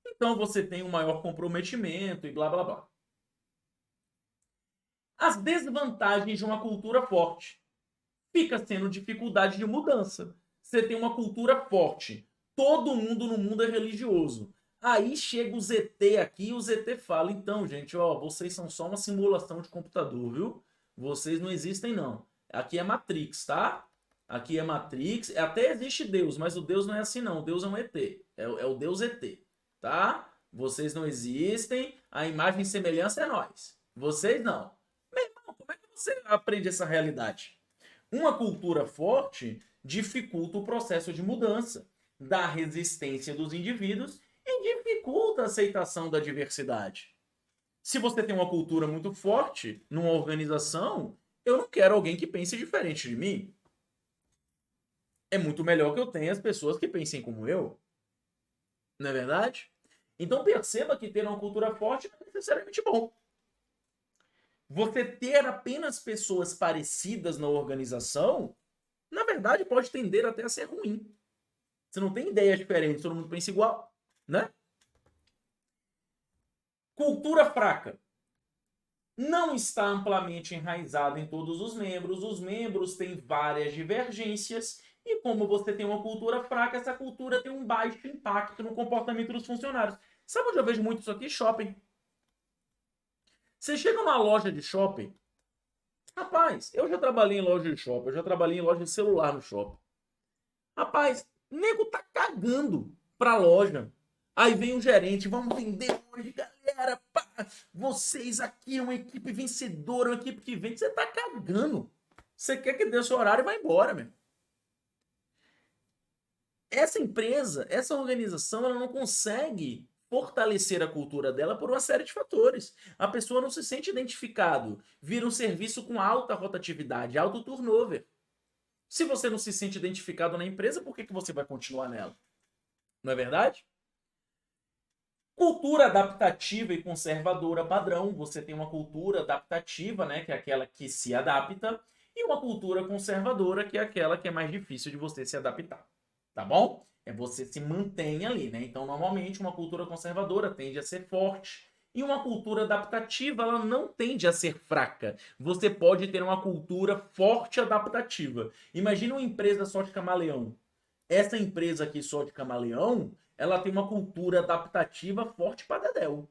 Então você tem um maior comprometimento e blá blá blá. As desvantagens de uma cultura forte. Fica sendo dificuldade de mudança. Você tem uma cultura forte. Todo mundo no mundo é religioso. Aí chega o ZT aqui e o ZT fala: então, gente, ó, vocês são só uma simulação de computador, viu? Vocês não existem, não. Aqui é Matrix, tá? Aqui é Matrix. Até existe Deus, mas o Deus não é assim, não. O Deus é um ET. É o Deus ET, tá? Vocês não existem. A imagem e semelhança é nós. Vocês não. Meu irmão, como é que você aprende essa realidade? Uma cultura forte dificulta o processo de mudança, dá resistência dos indivíduos e dificulta a aceitação da diversidade. Se você tem uma cultura muito forte numa organização, eu não quero alguém que pense diferente de mim. É muito melhor que eu tenha as pessoas que pensem como eu. Não é verdade? Então perceba que ter uma cultura forte não é necessariamente bom. Você ter apenas pessoas parecidas na organização, na verdade, pode tender até a ser ruim. Você não tem ideias diferentes, todo mundo pensa igual, né? Cultura fraca. Não está amplamente enraizada em todos os membros têm várias divergências, e como você tem uma cultura fraca, essa cultura tem um baixo impacto no comportamento dos funcionários. Sabe onde eu vejo muito isso aqui? Shopping. Você chega numa loja de shopping, rapaz, eu já trabalhei em loja de shopping, eu já trabalhei em loja de celular no shopping. Rapaz, nego tá cagando pra loja. Aí vem o gerente, vamos vender hoje, galera. Pá, vocês aqui é uma equipe vencedora, uma equipe que vende. Você tá cagando. Você quer que dê o seu horário e vai embora, meu. Essa empresa, essa organização, ela não consegue fortalecer a cultura dela por uma série de fatores. A pessoa não se sente identificado, vira um serviço com alta rotatividade, alto turnover. Se você não se sente identificado na empresa, por que você vai continuar nela? Não é verdade? Cultura adaptativa e conservadora padrão. Você tem uma cultura adaptativa, né, que é aquela que se adapta, e uma cultura conservadora, que é aquela que é mais difícil de você se adaptar. Tá bom? É você se mantém ali, né? Então, normalmente, uma cultura conservadora tende a ser forte. E uma cultura adaptativa, ela não tende a ser fraca. Você pode ter uma cultura forte adaptativa. Imagina uma empresa só de camaleão. Essa empresa aqui só de camaleão, ela tem uma cultura adaptativa forte para dedéu.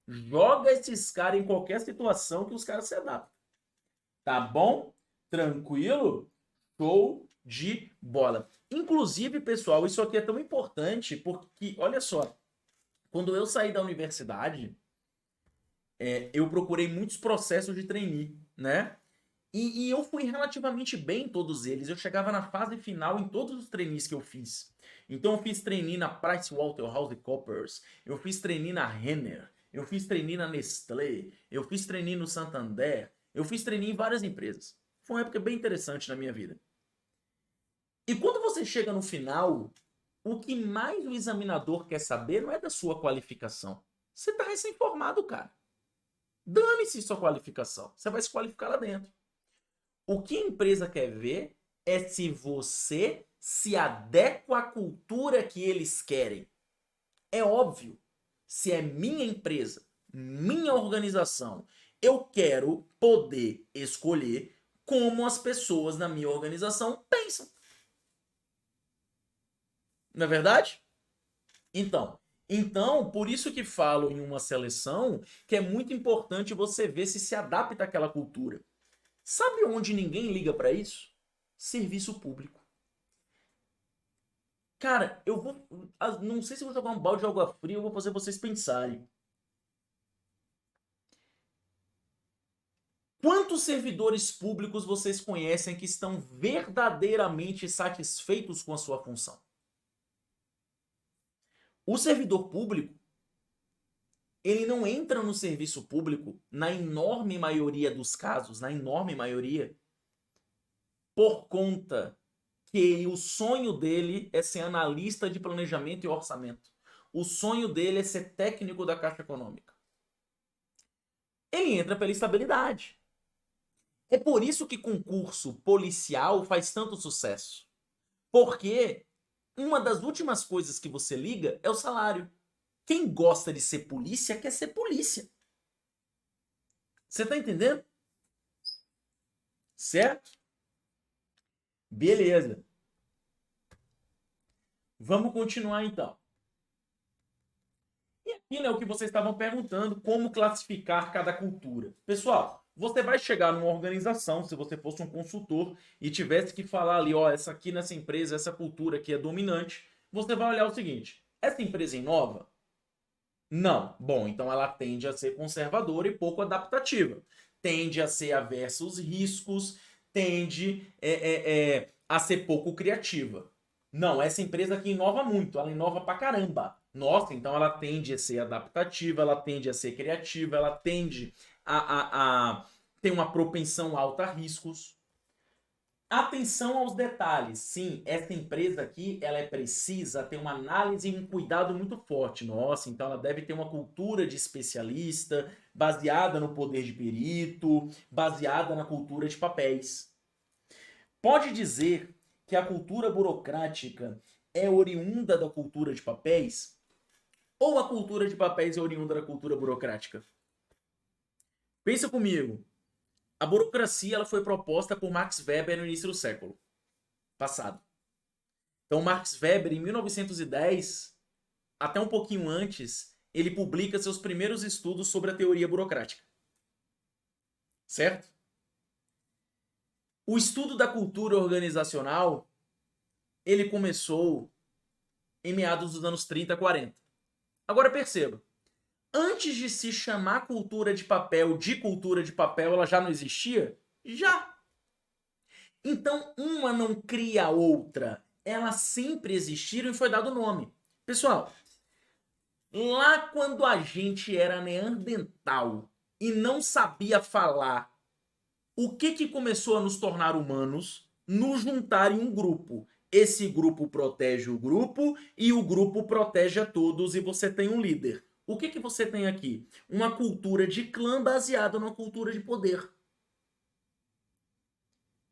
Joga esses caras em qualquer situação que os caras se adaptam. Tá bom? Tranquilo? Show de bola. Inclusive, pessoal, isso aqui é tão importante porque, olha só, quando eu saí da universidade, eu procurei muitos processos de trainee, né? E eu fui relativamente bem em todos eles. Eu chegava na fase final em todos os trainees que eu fiz. Então eu fiz trainee na PricewaterhouseCoopers, eu fiz trainee na Renner, eu fiz trainee na Nestlé, eu fiz trainee no Santander, eu fiz trainee em várias empresas. Foi uma época bem interessante na minha vida. E quando você chega no final, o que mais o examinador quer saber não é da sua qualificação. Você está recém-formado, cara. Dane-se sua qualificação. Você vai se qualificar lá dentro. O que a empresa quer ver é se você se adequa à cultura que eles querem. É óbvio. Se é minha empresa, minha organização, eu quero poder escolher como as pessoas na minha organização pensam. Não é verdade? Então, por isso que falo em uma seleção que é muito importante você ver se adapta àquela cultura. Sabe onde ninguém liga para isso? Serviço público. Cara, eu vou. Não sei se eu vou jogar um balde de água fria, eu vou fazer vocês pensarem. Quantos servidores públicos vocês conhecem que estão verdadeiramente satisfeitos com a sua função? O servidor público, ele não entra no serviço público, na enorme maioria dos casos, na enorme maioria, por conta que o sonho dele é ser analista de planejamento e orçamento. O sonho dele é ser técnico da Caixa Econômica. Ele entra pela estabilidade. É por isso que concurso policial faz tanto sucesso. Porque uma das últimas coisas que você liga é o salário. Quem gosta de ser polícia quer ser polícia. Você tá entendendo? Certo? Beleza. Vamos continuar então. E aquilo é o que vocês estavam perguntando, como classificar cada cultura. Pessoal, você vai chegar numa organização, se você fosse um consultor e tivesse que falar ali, ó, essa aqui nessa empresa, essa cultura aqui é dominante, você vai olhar o seguinte, essa empresa inova? Não. Bom, então ela tende a ser conservadora e pouco adaptativa. Tende a ser aversa aos riscos, tende a ser pouco criativa. Não, essa empresa aqui inova muito, ela inova pra caramba. Nossa, então ela tende a ser adaptativa, ela tende a ser criativa, ela tende a ter uma propensão alta a riscos. Atenção aos detalhes. Sim, essa empresa aqui, ela é precisa ter uma análise e um cuidado muito forte. Nossa, então ela deve ter uma cultura de especialista, baseada no poder de perito, baseada na cultura de papéis. Pode dizer que a cultura burocrática é oriunda da cultura de papéis? Ou a cultura de papéis é oriunda da cultura burocrática? Pensa comigo. A burocracia ela foi proposta por Max Weber no início do século passado. Então, Max Weber, em 1910, até um pouquinho antes, ele publica seus primeiros estudos sobre a teoria burocrática. Certo? O estudo da cultura organizacional, ele começou em meados dos anos 30, 40. Agora perceba, antes de se chamar cultura de papel de cultura de papel, ela já não existia? Já. Então, uma não cria a outra. Elas sempre existiram e foi dado o nome. Pessoal, Lá quando a gente era neandertal e não sabia falar, o que que começou a nos tornar humanos? Nos juntar em um grupo. Esse grupo protege o grupo e o grupo protege a todos e você tem um líder. O que que você tem aqui? Uma cultura de clã baseada numa cultura de poder.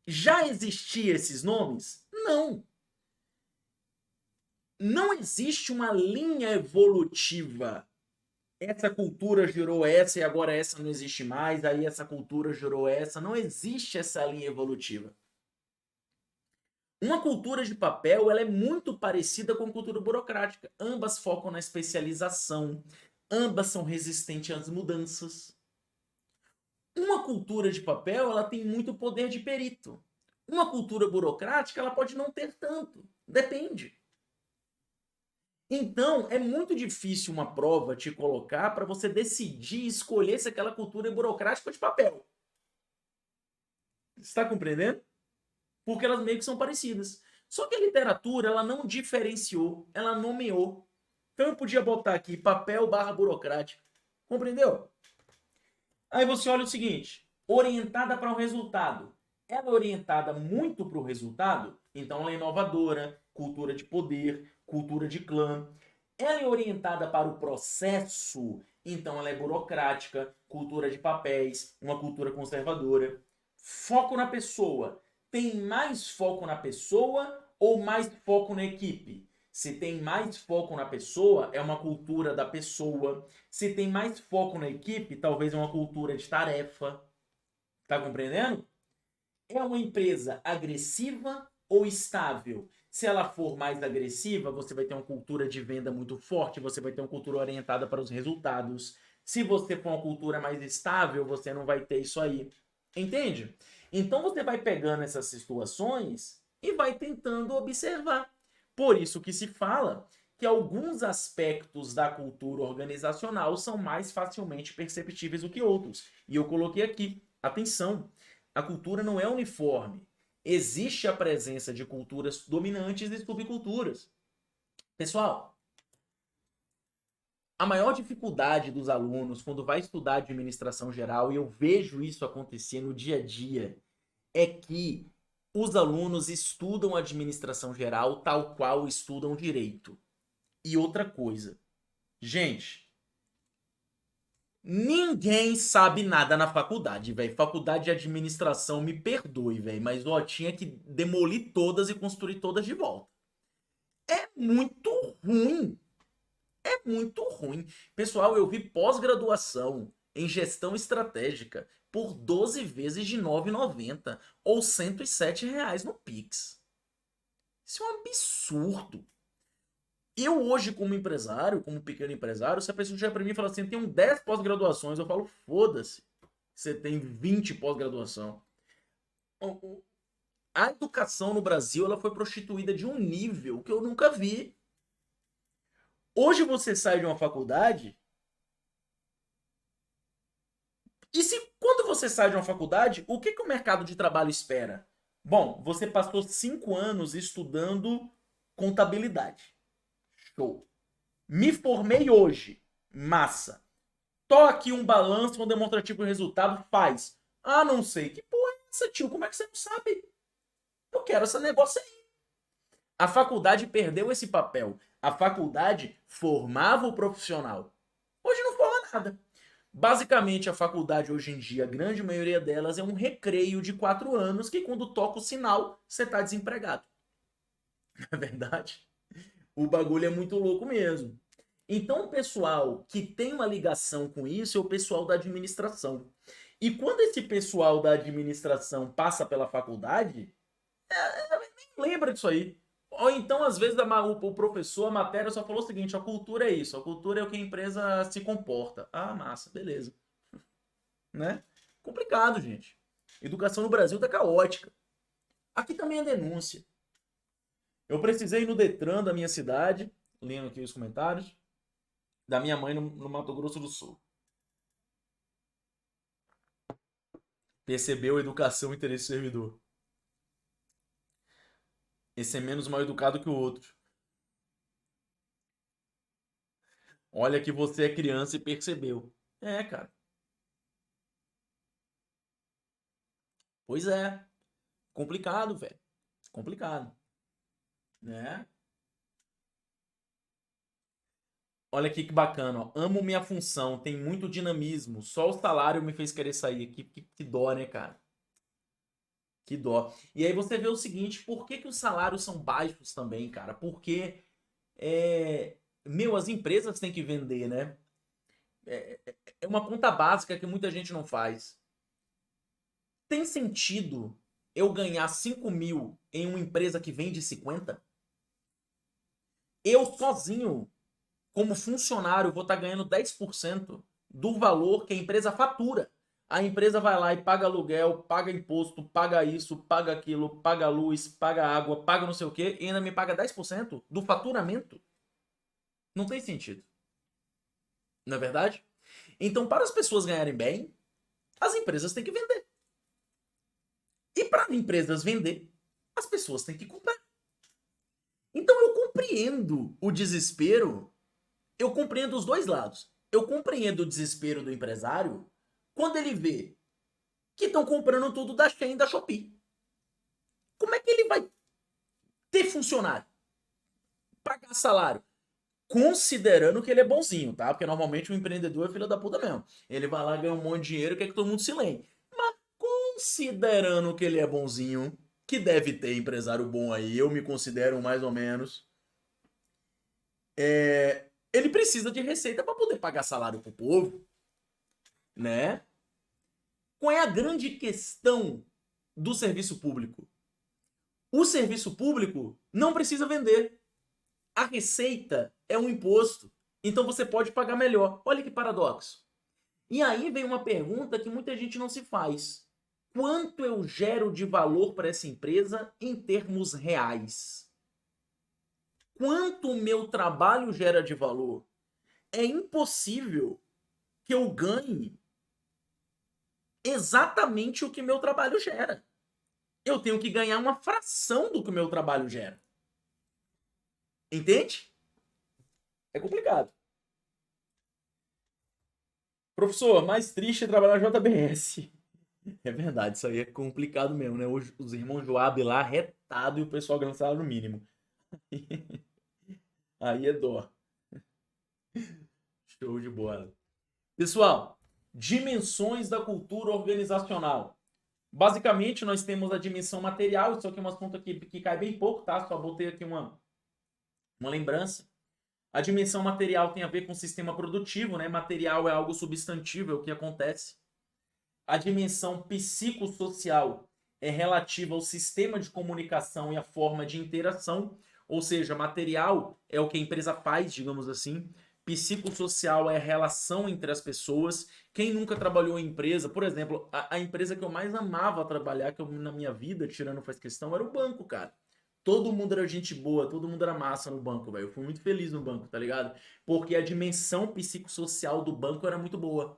Já existiam esses nomes? Não. Não existe uma linha evolutiva. Essa cultura gerou essa e agora essa não existe mais, aí essa cultura gerou essa. Não existe essa linha evolutiva. Uma cultura de papel ela é muito parecida com a cultura burocrática. Ambas focam na especialização, ambas são resistentes às mudanças. Uma cultura de papel ela tem muito poder de perito. Uma cultura burocrática ela pode não ter tanto. Depende. Então, é muito difícil uma prova te colocar para você decidir escolher se aquela cultura é burocrática ou de papel. Você está compreendendo? Porque elas meio que são parecidas. Só que a literatura, ela não diferenciou, ela nomeou. Então eu podia botar aqui papel barra burocrática. Compreendeu? Aí você olha o seguinte, orientada para o resultado. Ela é orientada muito para o resultado, então ela é inovadora, cultura de poder, cultura de clã. Ela é orientada para o processo, então ela é burocrática, cultura de papéis, uma cultura conservadora. Foco na pessoa. Tem mais foco na pessoa ou mais foco na equipe? Se tem mais foco na pessoa, é uma cultura da pessoa. Se tem mais foco na equipe, talvez é uma cultura de tarefa. Tá compreendendo? É uma empresa agressiva ou estável? Se ela for mais agressiva, você vai ter uma cultura de venda muito forte, você vai ter uma cultura orientada para os resultados. Se você for uma cultura mais estável, você não vai ter isso aí. Entende? Então você vai pegando essas situações e vai tentando observar. Por isso que se fala que alguns aspectos da cultura organizacional são mais facilmente perceptíveis do que outros. E eu coloquei aqui, atenção, a cultura não é uniforme. Existe a presença de culturas dominantes e subculturas. Pessoal, a maior dificuldade dos alunos quando vai estudar administração geral, e eu vejo isso acontecer no dia a dia, é que os alunos estudam administração geral tal qual estudam direito. E outra coisa, gente, ninguém sabe nada na faculdade, velho. Faculdade de administração, me perdoe, velho, mas ó, tinha que demolir todas e construir todas de volta. É muito ruim. É muito ruim. Pessoal, eu vi pós-graduação em gestão estratégica por 12 vezes de R$ 9,90 ou R$ 107 reais no Pix. Isso é um absurdo. Eu hoje, como empresário, como pequeno empresário, se a pessoa chegar para mim e falar assim, tenho 10 pós-graduações, eu falo, foda-se, você tem 20 pós-graduação. A educação no Brasil ela foi prostituída de um nível que eu nunca vi. Hoje você sai de uma faculdade e se quando você sai de uma faculdade, o que, que o mercado de trabalho espera? Bom, você passou 5 anos estudando contabilidade. Show. Me formei hoje. Massa. Tô aqui um balanço, um demonstrativo de resultado, faz. Ah, não sei. Que porra é essa, tio? Como é que você não sabe? Eu quero esse negócio aí. A faculdade perdeu esse papel. A faculdade formava o profissional. Hoje não forma nada. Basicamente, a faculdade hoje em dia, a grande maioria delas, é um recreio de 4 anos que quando toca o sinal, você tá desempregado. Não é verdade? O bagulho é muito louco mesmo. Então, o pessoal que tem uma ligação com isso é o pessoal da administração. E quando esse pessoal da administração passa pela faculdade, nem lembra disso aí. Ou então, às vezes, o professor, a matéria só falou o seguinte: a cultura é isso, a cultura é o que a empresa se comporta. Ah, massa, beleza. Né? Complicado, gente. Educação no Brasil tá caótica. Aqui também é denúncia. Eu precisei ir no Detran da minha cidade, lendo aqui os comentários, da minha mãe no Mato Grosso do Sul. Percebeu educação e interesse do servidor. Esse é menos mal educado que o outro. Olha que você é criança e percebeu. É, cara. Pois é. Complicado, velho. Complicado, né? Olha aqui que bacana, ó. Amo minha função, tem muito dinamismo. Só o salário me fez querer sair. Que dó, né, cara? Que dó. E aí você vê o seguinte, por que que os salários são baixos também, cara? Porque, meu, as empresas têm que vender, né? É uma conta básica que muita gente não faz. Tem sentido eu ganhar 5.000 em uma empresa que vende 50? Eu sozinho, como funcionário, vou estar ganhando 10% do valor que a empresa fatura. A empresa vai lá e paga aluguel, paga imposto, paga isso, paga aquilo, paga luz, paga água, paga não sei o quê, e ainda me paga 10% do faturamento. Não tem sentido. Não é verdade? Então, para as pessoas ganharem bem, as empresas têm que vender. E para as empresas vender, as pessoas têm que comprar. Então eu compreendo o desespero, eu compreendo os dois lados. Eu compreendo o desespero do empresário quando ele vê que estão comprando tudo da Shein e da Shopee. Como é que ele vai ter funcionário? Pagar salário? Considerando que ele é bonzinho, tá? Porque normalmente o empreendedor é filho da puta mesmo. Ele vai lá, ganha um monte de dinheiro e quer que todo mundo se lembre. Mas considerando que ele é bonzinho, que deve ter empresário bom aí, eu me considero mais ou menos. Ele precisa de receita para poder pagar salário pro povo, né? Qual é a grande questão do serviço público? O serviço público não precisa vender. A receita é um imposto. Então você pode pagar melhor. Olha que paradoxo. E aí vem uma pergunta que muita gente não se faz. Quanto eu gero de valor para essa empresa em termos reais? Quanto o meu trabalho gera de valor? É impossível que eu ganhe exatamente o que meu trabalho gera. Eu tenho que ganhar uma fração do que o meu trabalho gera. Entende? É complicado. Professor, mais triste é trabalhar na JBS. É verdade, isso aí é complicado mesmo, né? Hoje, os irmãos Joab lá, retado e o pessoal ganhando salário mínimo. Aí é dó. Show de bola. Pessoal, dimensões da cultura organizacional. Basicamente, nós temos a dimensão material, isso aqui é um assunto que cai bem pouco, tá? Só botei aqui uma lembrança. A dimensão material tem a ver com o sistema produtivo, né? Material é algo substantivo, é o que acontece. A dimensão psicossocial é relativa ao sistema de comunicação e à forma de interação, ou seja, material é o que a empresa faz, digamos assim. Psicossocial é a relação entre as pessoas. Quem nunca trabalhou em empresa, por exemplo, a empresa que eu mais amava trabalhar, que eu, na minha vida, tirando faz questão, era o banco, cara. Todo mundo era gente boa, todo mundo era massa no banco, velho. Eu fui muito feliz no banco, tá ligado? Porque a dimensão psicossocial do banco era muito boa.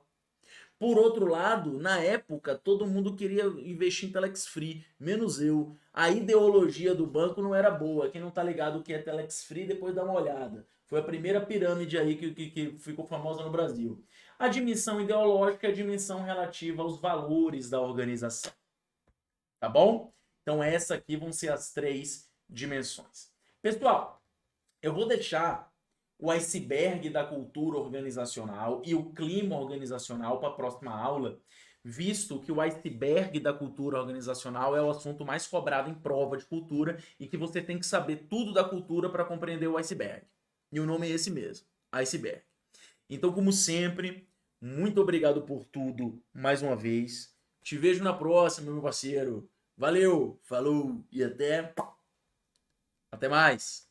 Por outro lado, na época, todo mundo queria investir em Telex Free, menos eu. A ideologia do banco não era boa. Quem não tá ligado o que é Telex Free, depois dá uma olhada. Foi a primeira pirâmide aí que ficou famosa no Brasil. A dimensão ideológica é a dimensão relativa aos valores da organização. Tá bom? Então, essa aqui vão ser as três dimensões. Pessoal, eu vou deixar o iceberg da cultura organizacional e o clima organizacional para a próxima aula, visto que o iceberg da cultura organizacional é o assunto mais cobrado em prova de cultura e que você tem que saber tudo da cultura para compreender o iceberg. E o nome é esse mesmo, iceberg. Então, como sempre, muito obrigado por tudo mais uma vez. Te vejo na próxima, meu parceiro. Valeu, falou e até mais.